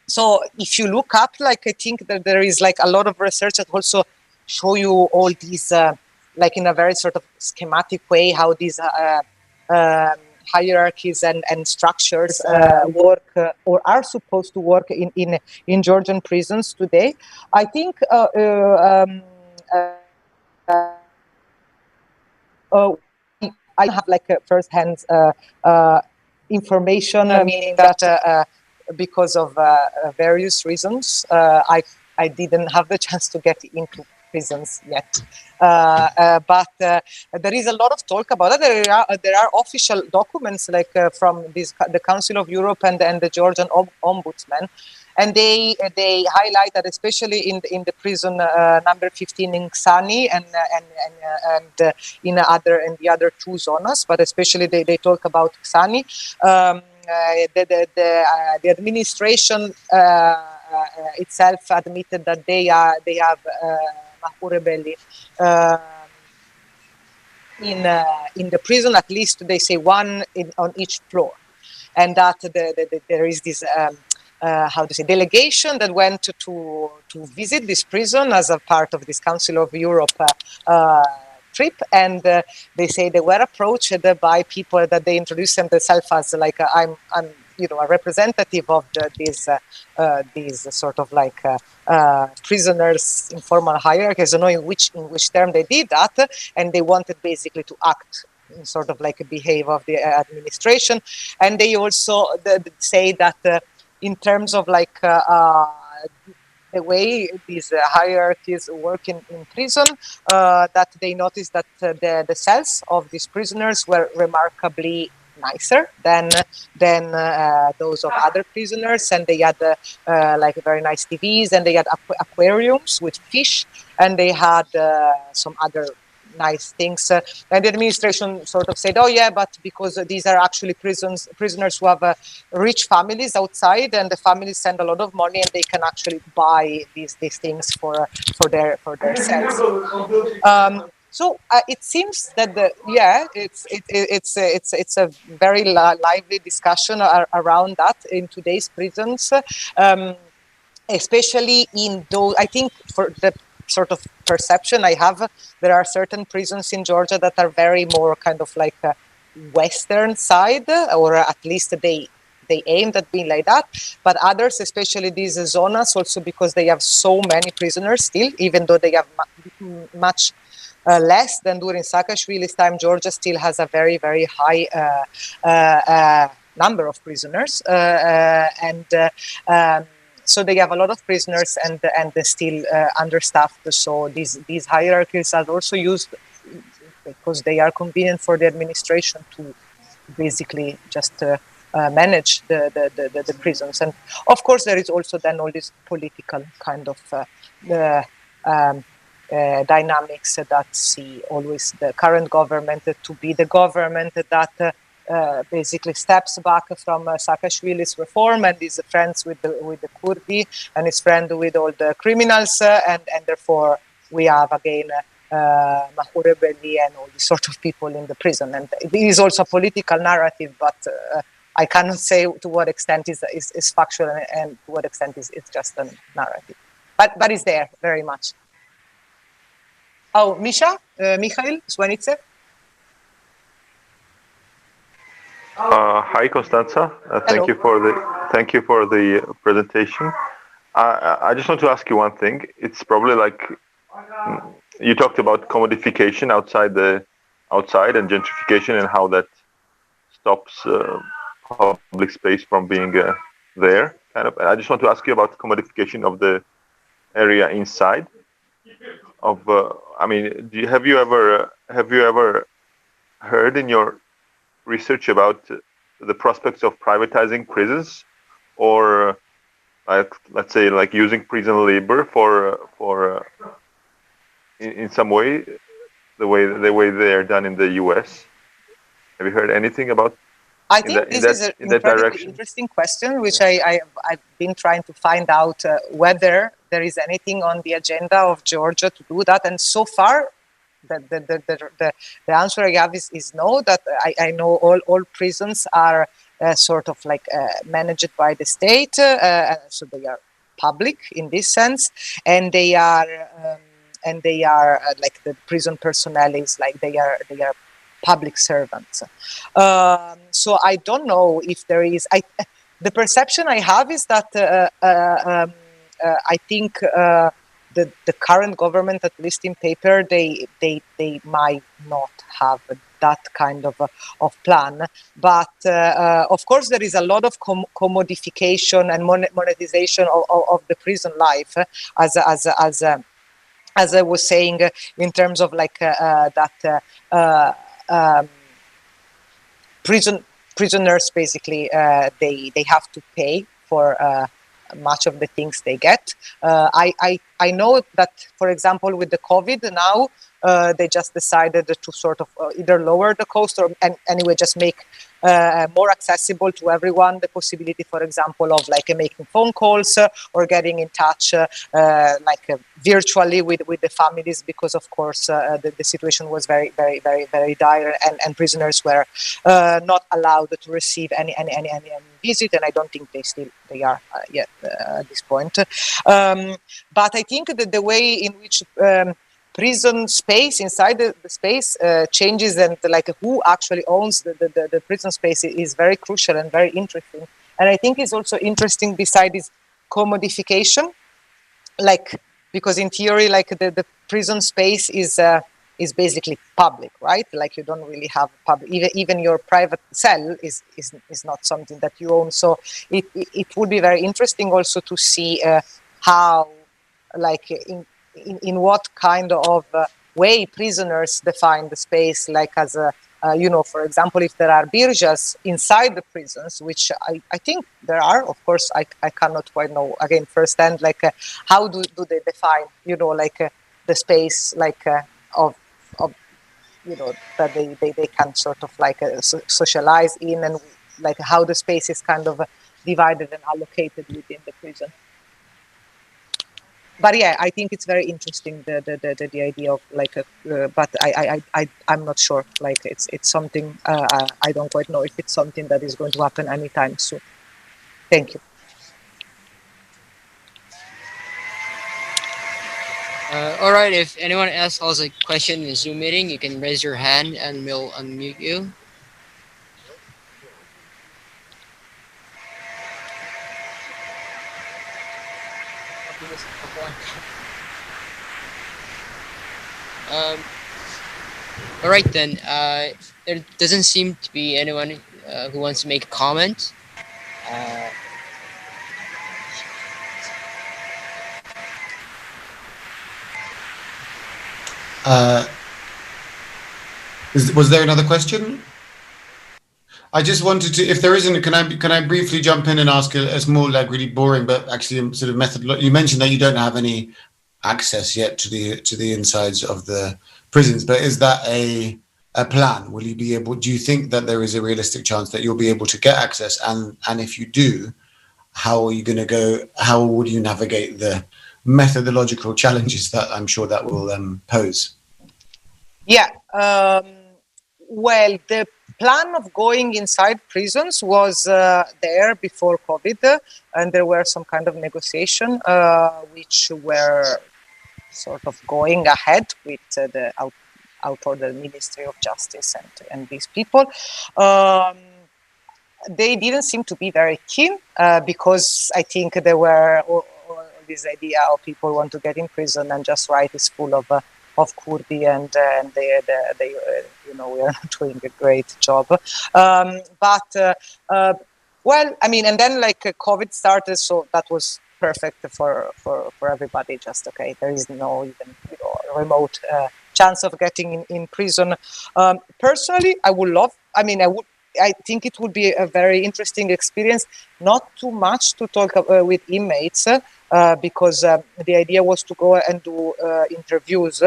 So if you look up, like, I think that there is like a lot of research that also show you all these like in a very sort of schematic way how these hierarchies and structures work or are supposed to work in Georgian prisons today. I think I have like a first-hand information, meaning that because of various reasons, I didn't have the chance to get into prisons yet, but there is a lot of talk about it. There are official documents like from the Council of Europe and the Georgian Ombudsman, and they highlight that especially in the prison number 15 in Ksani and in the other two zonas, but especially they talk about Ksani. The administration itself admitted that they have Mahmoud Rebelli in the prison. At least they say one on each floor, and that there is this delegation that went to visit this prison as a part of this Council of Europe trip, and they say they were approached by people that they introduced themselves as like I'm a representative of these sort of like prisoners informal hierarchies. I don't know in which term they did that, and they wanted basically to act in sort of like a behave of the administration, and they also say that in terms of like the way these hierarchies work in prison, that they noticed that the cells of these prisoners were remarkably nicer than those of other prisoners, and they had like very nice TVs, and they had aquariums with fish, and they had some other nice things. And the administration sort of said, oh yeah, but because these are actually prisoners who have rich families outside, and the families send a lot of money, and they can actually buy these things for themselves. So it seems that it's a very lively discussion around that in today's prisons, especially in those. I think for the sort of perception I have, there are certain prisons in Georgia that are very more kind of like a Western side, or at least they aimed at being like that. But others, especially these zonas, also because they have so many prisoners still, even though they have much less than during Saakashvili's time, Georgia still has a very, very high number of prisoners, so they have a lot of prisoners, and they're still understaffed. So these hierarchies are also used because they are convenient for the administration to basically just manage the prisons. And of course, there is also then all this political kind of dynamics that see always the current government to be the government that basically steps back from Saakashvili's reform and is friends with the Kurdi and is friend with all the criminals, and therefore we have again Mahurebeli and all these sort of people in the prison. And it is also a political narrative, but I cannot say to what extent is factual and to what extent is just a narrative. But it's there very much. Oh, Mikhail Swanitze. Hi, Constanza. Thank you for the presentation. I just want to ask you one thing. It's probably like you talked about commodification outside and gentrification and how that stops public space from being there. Kind of. I just want to ask you about commodification of the area inside. I mean, have you ever heard in your research about the prospects of privatizing prisons, or let's say like using prison labor for in some way the way they are done in the US? Have you heard anything about? I think this is an incredibly interesting question, which I've been trying to find out whether there is anything on the agenda of Georgia to do that, and so far the answer I have is no. That I know all prisons are sort of like managed by the state, so they are public in this sense, and they are like the prison personnel is like they are public servants. So I don't know if there is. The perception I have is that I think the current government, at least in paper, they might not have that kind of plan. But of course, there is a lot of commodification and monetization of the prison life, as I was saying, in terms of like prisoners basically they have to pay for much of the things they get. I know that, for example, with the COVID now, they just decided to sort of either lower the cost or anyway just make more accessible to everyone the possibility, for example, of like making phone calls or getting in touch virtually with the families, because of course the situation was very, very, very, very dire, and prisoners were not allowed to receive any visit, and I don't think they are yet at this point. But I think that the way in which prison space inside the space changes, and like who actually owns the prison space is very crucial and very interesting. And I think it's also interesting beside this commodification, like because in theory, like the prison space is basically public, right? Like you don't really have public, even your private cell is not something that you own. So it would be very interesting also to see how, like in what kind of way prisoners define the space, like as a for example, if there are birjas inside the prisons, which I think there are. Of course, I cannot quite know again firsthand, like how do they define, like the space, like of that they can sort of like socialize in, and like how the space is kind of divided and allocated within the prison. But yeah, I think it's very interesting the idea of like but I'm not sure, like it's something I don't quite know if it's something that is going to happen anytime soon. Thank you. All right, if anyone else has a question in the Zoom meeting, you can raise your hand and we'll unmute you. All right then. There doesn't seem to be anyone who wants to make a comment. Was there another question? I just wanted to, if there isn't, can I briefly jump in and ask a small, like really boring, but actually sort of method. You mentioned that you don't have any access yet to the insides of the prisons, but is that a plan? Will you be able? Do you think that there is a realistic chance that you'll be able to get access? And if you do, how are you going to go? How would you navigate the methodological challenges that I'm sure that will pose? Yeah. Well, the plan of going inside prisons was there before COVID, and there were some kind of negotiation which were sort of going ahead with the the Ministry of Justice and these people. They didn't seem to be very keen because I think there were all this idea of people want to get in prison and just write is full of Kurdi and they we are not doing a great job. Well, I mean, and then like COVID started, so that was perfect for everybody. Just okay, there is no even remote chance of getting in prison. Personally, I would love. I think it would be a very interesting experience. Not too much to talk with inmates because the idea was to go and do interviews.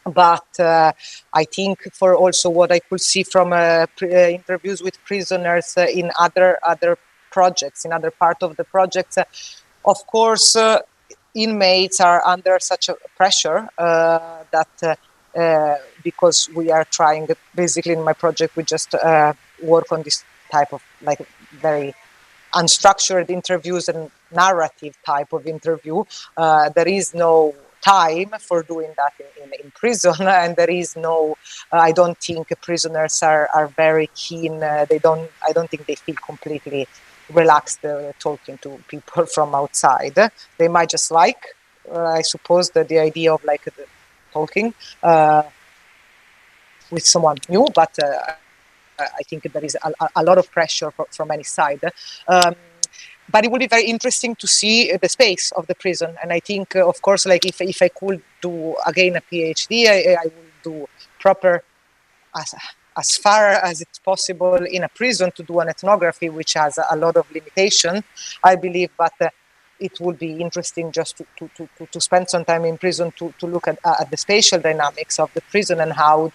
But I think for also what I could see from interviews with prisoners in other projects, in other part of the projects, of course, inmates are under such a pressure that because we are trying, basically in my project, we just work on this type of like very unstructured interviews and narrative type of interview. There is no time for doing that in prison, and there is no. I don't think prisoners are very keen. I don't think they feel completely relaxed talking to people from outside. They might just like, I suppose, the idea of like talking with someone new, but I think there is a lot of pressure from any side. But it will be very interesting to see the space of the prison. And I think, of course, like if I could do again a PhD, I will do proper, as far as it's possible in a prison, to do an ethnography, which has a lot of limitation, I believe. But it would be interesting just to spend some time in prison to look at the spatial dynamics of the prison and how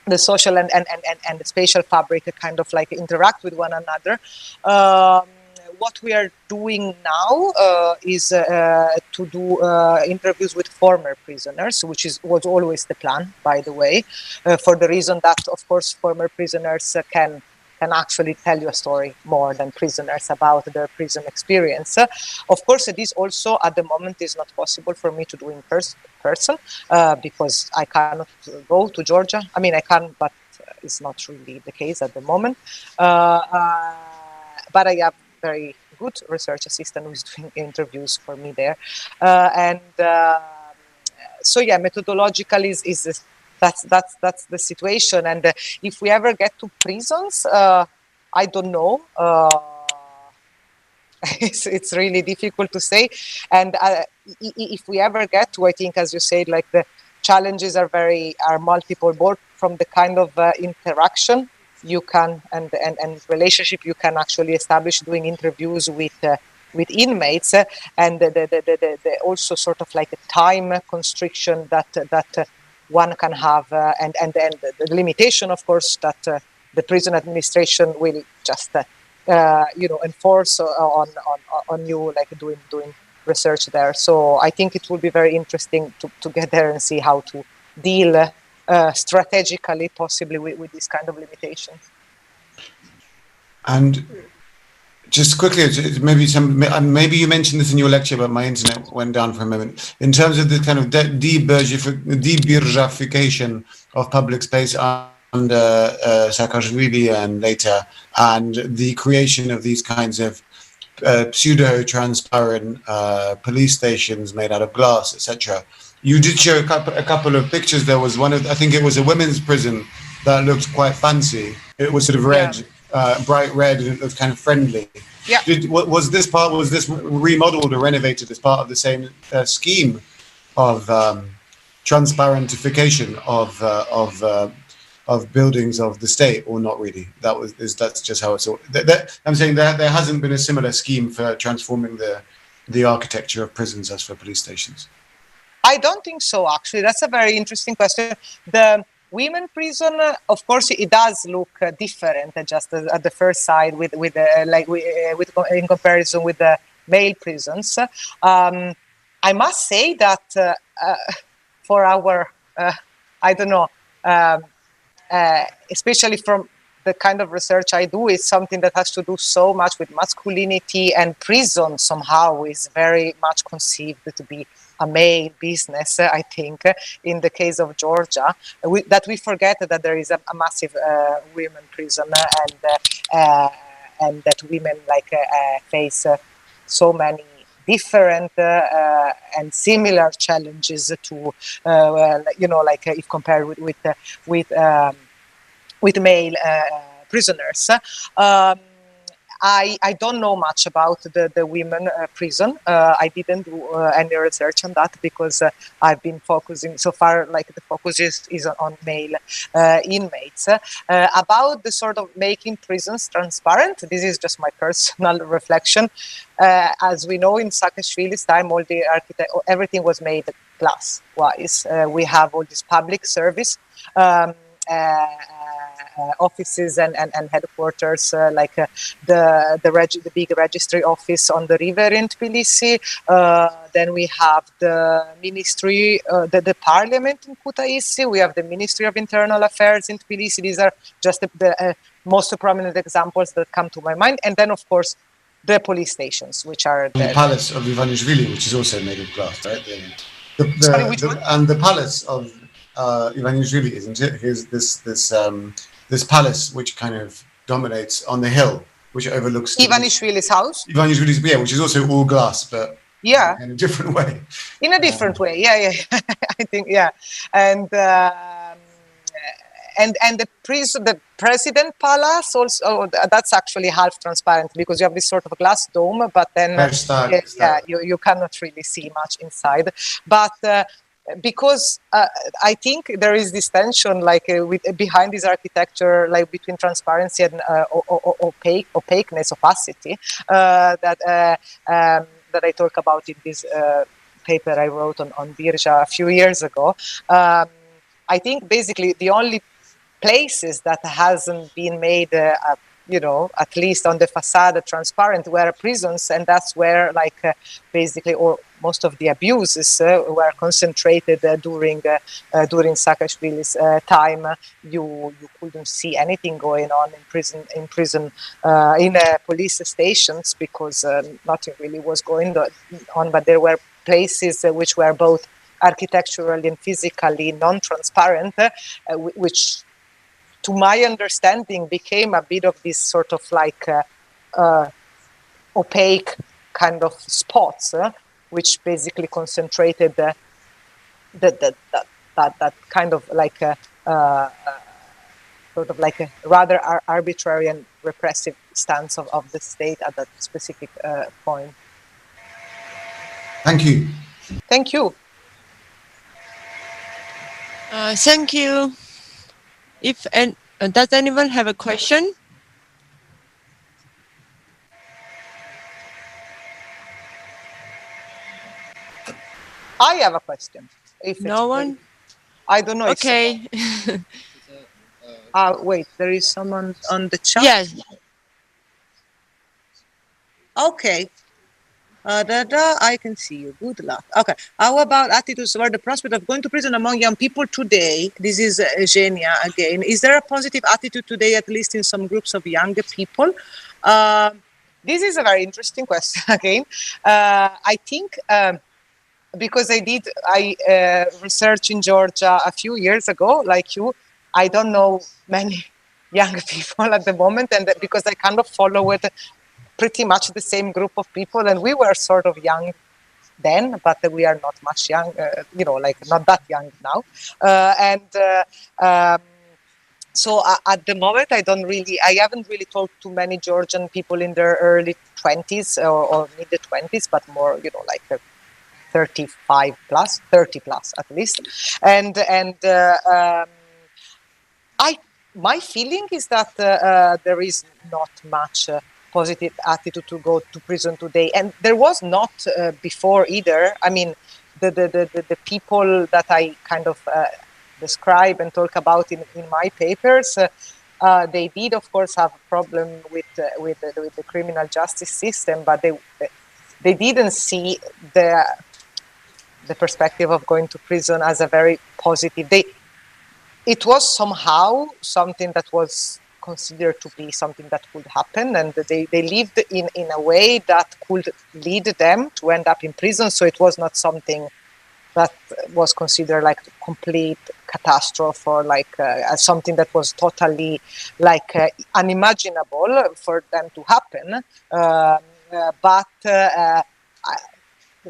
the social and the spatial fabric kind of like interact with one another. What we are doing now is to do interviews with former prisoners, which was always the plan, by the way, for the reason that, of course, former prisoners can actually tell you a story more than prisoners about their prison experience. Of course, it is also at the moment is not possible for me to do in person because I cannot go to Georgia. I mean, I can, but it's not really the case at the moment. But I have very good research assistant who's doing interviews for me there. So yeah, methodological is that's the situation. And if we ever get to prisons, I don't know. It's really difficult to say. And if we ever get to, I think, as you said, like the challenges are multiple, both from the kind of interaction you can and relationship you can actually establish doing interviews with inmates, and the also sort of like a time constriction that one can have, and then the limitation, of course, that the prison administration will just enforce on you, like doing research there. So I think it will be very interesting to get there and see how to deal strategically, possibly with this kind of limitations. And just quickly, maybe you mentioned this in your lecture, but my internet went down for a moment. In terms of the kind of debirgification of public space under Saakashvili and later, and the creation of these kinds of pseudo-transparent police stations made out of glass, etc. You did show a couple of pictures. There was one of, I think it was a women's prison that looked quite fancy. It was sort of red. Bright red, and it looked kind of friendly. Yeah. Was this remodeled or renovated as part of the same scheme of transparentification of buildings of the state, or not really? That's just how it's all. I'm saying there hasn't been a similar scheme for transforming the architecture of prisons as for police stations. I don't think so. Actually, that's a very interesting question. The women prison, of course, it does look different just at the first sight in comparison with the male prisons. I must say that for our, especially from the kind of research I do, is something that has to do so much with masculinity, and prison somehow is very much conceived to be a male business. I think in the case of Georgia, we forget that there is a massive women prison, and that women face so many different and similar challenges to if compared with male prisoners. I don't know much about the women prison. I didn't do any research on that because I've been focusing so far, the focus is on male inmates. About the sort of making prisons transparent, this is just my personal reflection. As we know, in Saakashvili's time, everything was made glass-wise. We have all this public service offices and headquarters, the big registry office on the river in Tbilisi. Then we have the ministry, the parliament in Kutaisi. We have the Ministry of Internal Affairs in Tbilisi. These are just the most prominent examples that come to my mind. And then, of course, the police stations, which are the Palace of Ivanishvili, which is also made of glass, right? Sorry, which one? And the Palace of Ivanishvili, isn't it? Here's this palace which kind of dominates on the hill, which overlooks Ivanishvili's house. Ivanishvili's, which is also all glass, but in a different way. In a different way, yeah. I think, yeah, and the president palace also, that's actually half transparent because you have this sort of glass dome, but then you cannot really see much inside. But because I think there is this tension, behind this architecture, between transparency and opaqueness, opacity, that I talk about in this paper I wrote on Birja a few years ago. I think basically the only places that hasn't been made, at least on the facade, transparent were prisons, and that's where basically, or most of the abuses were concentrated during Saakashvili's time. You couldn't see anything going on in police stations because nothing really was going on. But there were places which were both architecturally and physically non-transparent, which, to my understanding, became a bit of this sort of opaque kind of spots, which basically concentrated that kind of sort of a rather arbitrary and repressive stance of the state at that specific point. Thank you. Thank you. Thank you. Does anyone have a question? I have a question. No one? I don't know. Okay. Wait, there is someone on the chat. Yes. Okay. I can see you. Good luck. Okay. How about attitudes toward the prospect of going to prison among young people today? This is Eugenia again. Is there a positive attitude today, at least in some groups of younger people? This is a very interesting question again. I think because I research in Georgia a few years ago, like you, I don't know many young people at the moment, and because I kind of follow it pretty much the same group of people, and we were sort of young then, but we are not much young, like not that young now. So at the moment, I haven't really talked to many Georgian people in their early 20s or mid 20s, but more, like 35 plus, 30 plus at least. My feeling is that there is not much positive attitude to go to prison today, and there was not before either. I mean, the people that I kind of describe and talk about in my papers, they did of course have a problem with the criminal justice system, but they didn't see the perspective of going to prison as a very positive. It was somehow something that was considered to be something that could happen, and they lived in a way that could lead them to end up in prison. So it was not something that was considered like a complete catastrophe or like something that was totally like unimaginable for them to happen. But a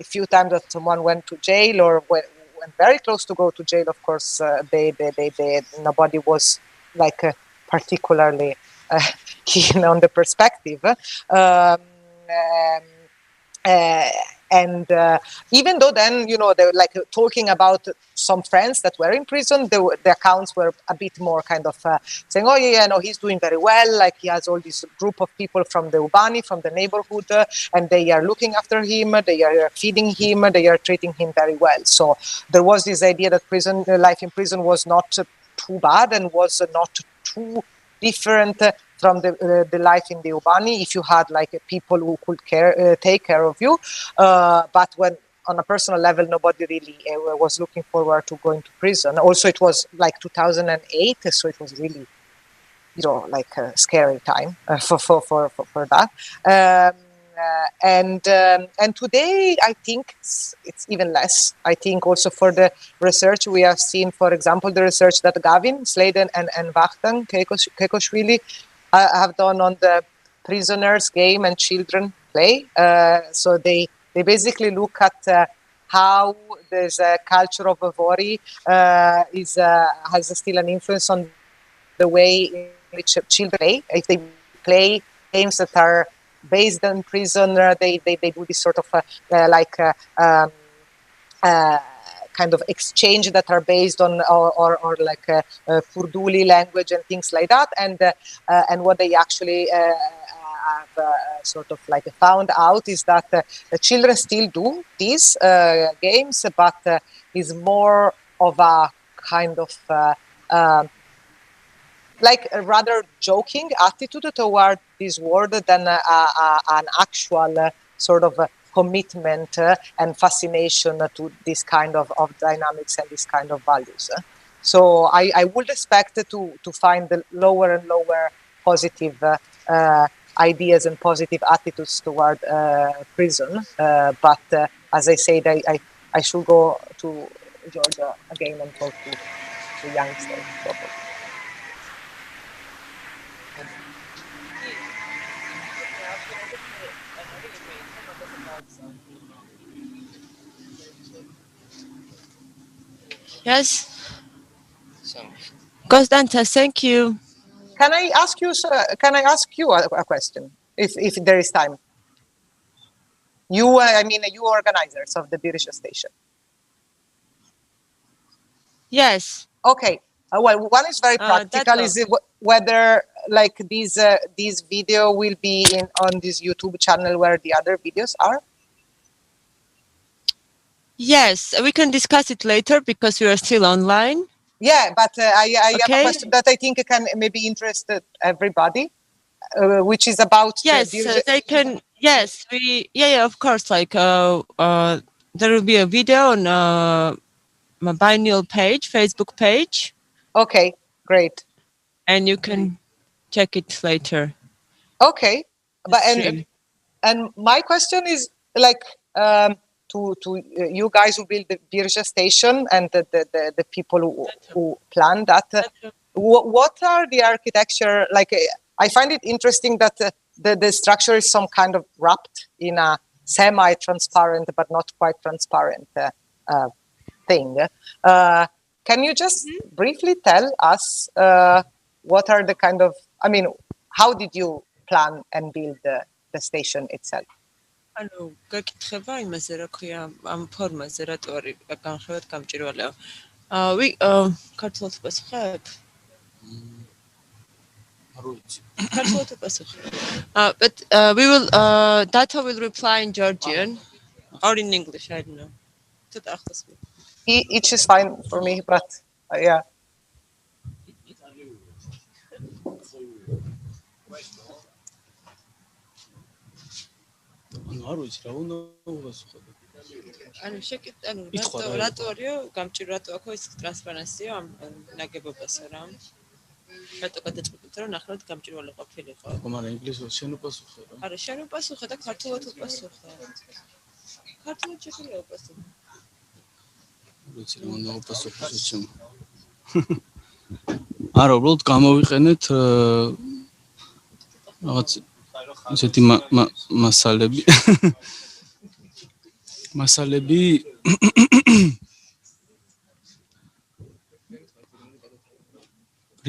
few times that someone went to jail or went very close to go to jail, of course, nobody was like particularly keen on the perspective. And even though then, they were like talking about some friends that were in prison, the accounts were a bit more kind of saying, oh yeah, no, he's doing very well. Like he has all this group of people from the Ubani, from the neighborhood, and they are looking after him, they are feeding him, they are treating him very well. So there was this idea that life in prison was not too bad and was not too different from the life in the Ubani, if you had like people who could take care of you. But when on a personal level, nobody really was looking forward to going to prison. Also, it was like 2008, so it was really, like a scary time for that. And today, I think it's even less. I think also for the research we have seen, for example, the research that Gavin, Sladen, and Vachtan Kekoshvili have done on the prisoners' game and children play. So they basically look at how there's a culture of worry has still an influence on the way in which children play. If they play games that are based on prison, they do this sort of kind of exchange that are based on or like Kurduli language and things like that, and what they actually have sort of like found out is that the children still do these games, but is more of a kind of like a rather joking attitude toward this world than an actual sort of commitment and fascination to this kind of dynamics and this kind of values. So I would expect to find the lower and lower positive ideas and positive attitudes toward prison. But as I said, I should go to Georgia again and talk to youngsters. Yes. So, Constanza, thank you. Can I ask you a question, if there is time? You organizers of the BIRZHASTATION. Yes. Okay. Well, one is very practical. Is it whether like this video will be on this YouTube channel where the other videos are? Yes, we can discuss it later because we are still online. Yeah, but I have a Okay. question that I think can maybe interest everybody, which is about Yes, they can. Yes, yeah, of course. Like, there will be a video on my Biennial page, Facebook page, Okay, great. and you can check it later. Okay, the but stream. and my question is like to you guys who build the Birja station and the people who plan that. What are the architecture like? I find it interesting that the structure is some kind of wrapped in a semi-transparent but not quite transparent thing. Can you just briefly tell us what are the kind of? I mean, how did you plan and build the station itself? ანუ გაკითხება იმაზე რა ქვია ამ ფორმაზე რატო არის განხილვად გამჭირვალეო. we ქართულად პასუხებ? ქართულად პასუხებ. But we will Data will reply in Georgian or in English, I don't know. ცოტა ახლოს. Each is fine for me, but yeah. ანუ შეკეთ ანუ რატო არისო გამჭირ რატო აქ ის ტრანსპარენციო ამ ნაგებობასო რა რატო გადაწყვეტეთ რომ ნახევრად გამჭირვალე ყოფილიყო მაგრამ ინგლისურად შენ უპასუხე რა არა შენ უპასუხე და ქართულად უპასუხე ქართულად შეგვიძლია უპასუხო ვიცი რომ უნდა უპასუხო შეჩემ არა უბრალოდ გამოვიყენეთ რაღაც ისეთი მასალები მასალები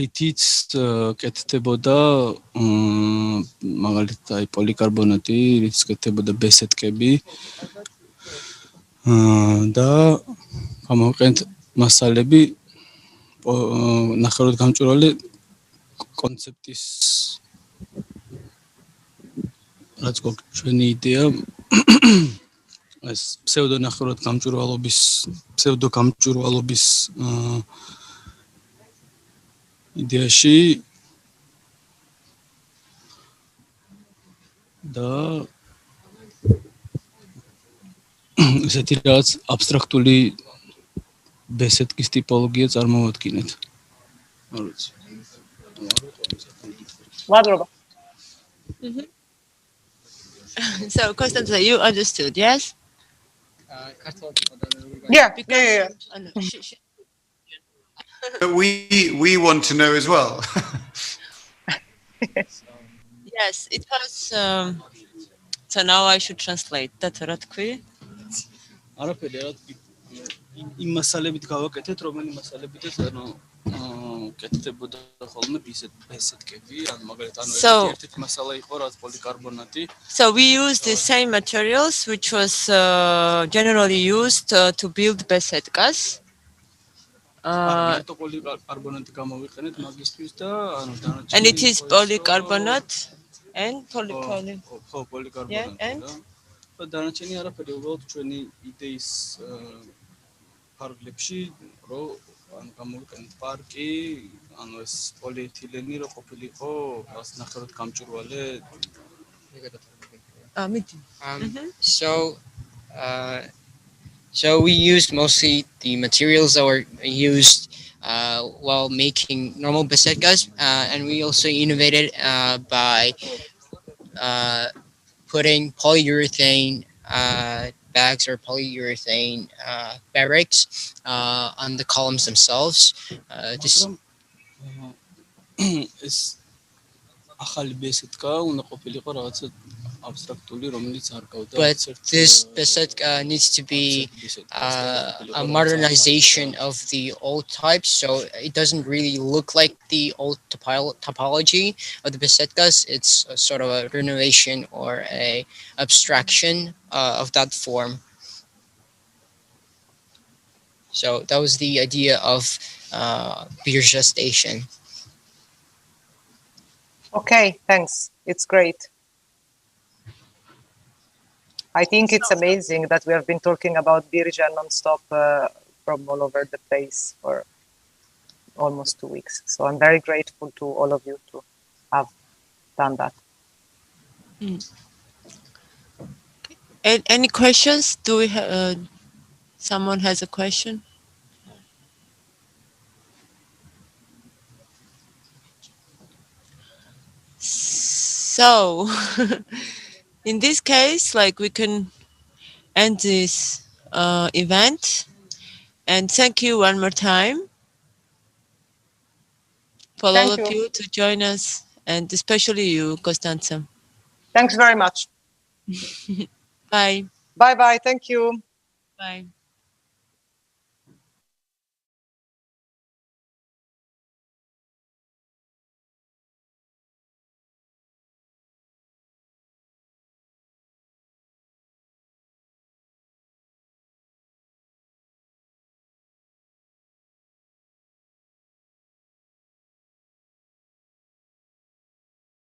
რითიც კეთდებოდა მაგალითად აი პოლიკარბონატი რითიც კეთდებოდა ბესეთკები და გამოვიყენეთ მასალები ნახევრად გამჭვირვალე კონცეპტის რაც გვაქვს იდეა ეს ფსევდო ნახევრად გამჭვირვალობის ფსევდო გამჭვირვალობის იდეაში და ესეთი რაღაც აბსტრაქტული ბესეთკის ტიპოლოგია წარმოვადგინეთ. არ ვიცი. მადლობა. So Constanza, you understood, yes? Yeah. But we want to know as well. Yes, it was. So now I should translate. That's what I არაფერი რა იმ მასალებით გავაკეთეთ რომელი მასალებითაც ანუ კეთდებოდა ხოლმე ბესეთკები ან მაგალითად ანუ ერთ-ერთი მასალა იყო რაც პოლიკარბონატი. So we used the same materials which was generally used to build besetkas. პოლიკარბონატი გამოვიყენეთ მაგისტრის და ანუ დანარჩენი And it is polycarbonate and polypoly. ხო პოლიკარბონატი და დანარჩენი არაფერი უბრალოდ ჩვენი იდეის ფარგლებში რომ ანუ გამოვიყენეთ პარკი ანუ ეს პოლიეთილენი რო ყოფილიყო რას ნახევრად გამჭვირვალე So we used mostly the materials that were used while making normal besetkas, and we also innovated by putting polyurethane bags or polyurethane barracks on the columns themselves. ეს ახალი ბესეთკა უნდა ყოფილიყო რაღაცა აბსტრაქტული რომელიც არ გავდა. But this besetka needs to be a modernization of the old types, so it doesn't really look like the old topology of the besetkas. It's a sort of a renovation or a abstraction of that form. So that was the idea of Birja Station. Okay, thanks. It's great. I think it's amazing that we have been talking about Birja non-stop from all over the place for almost 2 weeks. So I'm very grateful to all of you to have done that. Any questions? Do we have someone has a question? So in this case, like, we can end this event, and thank you one more time for all of you to join us, and especially you, Constanza. Thanks very much. Bye. Bye-bye. Thank you. Bye.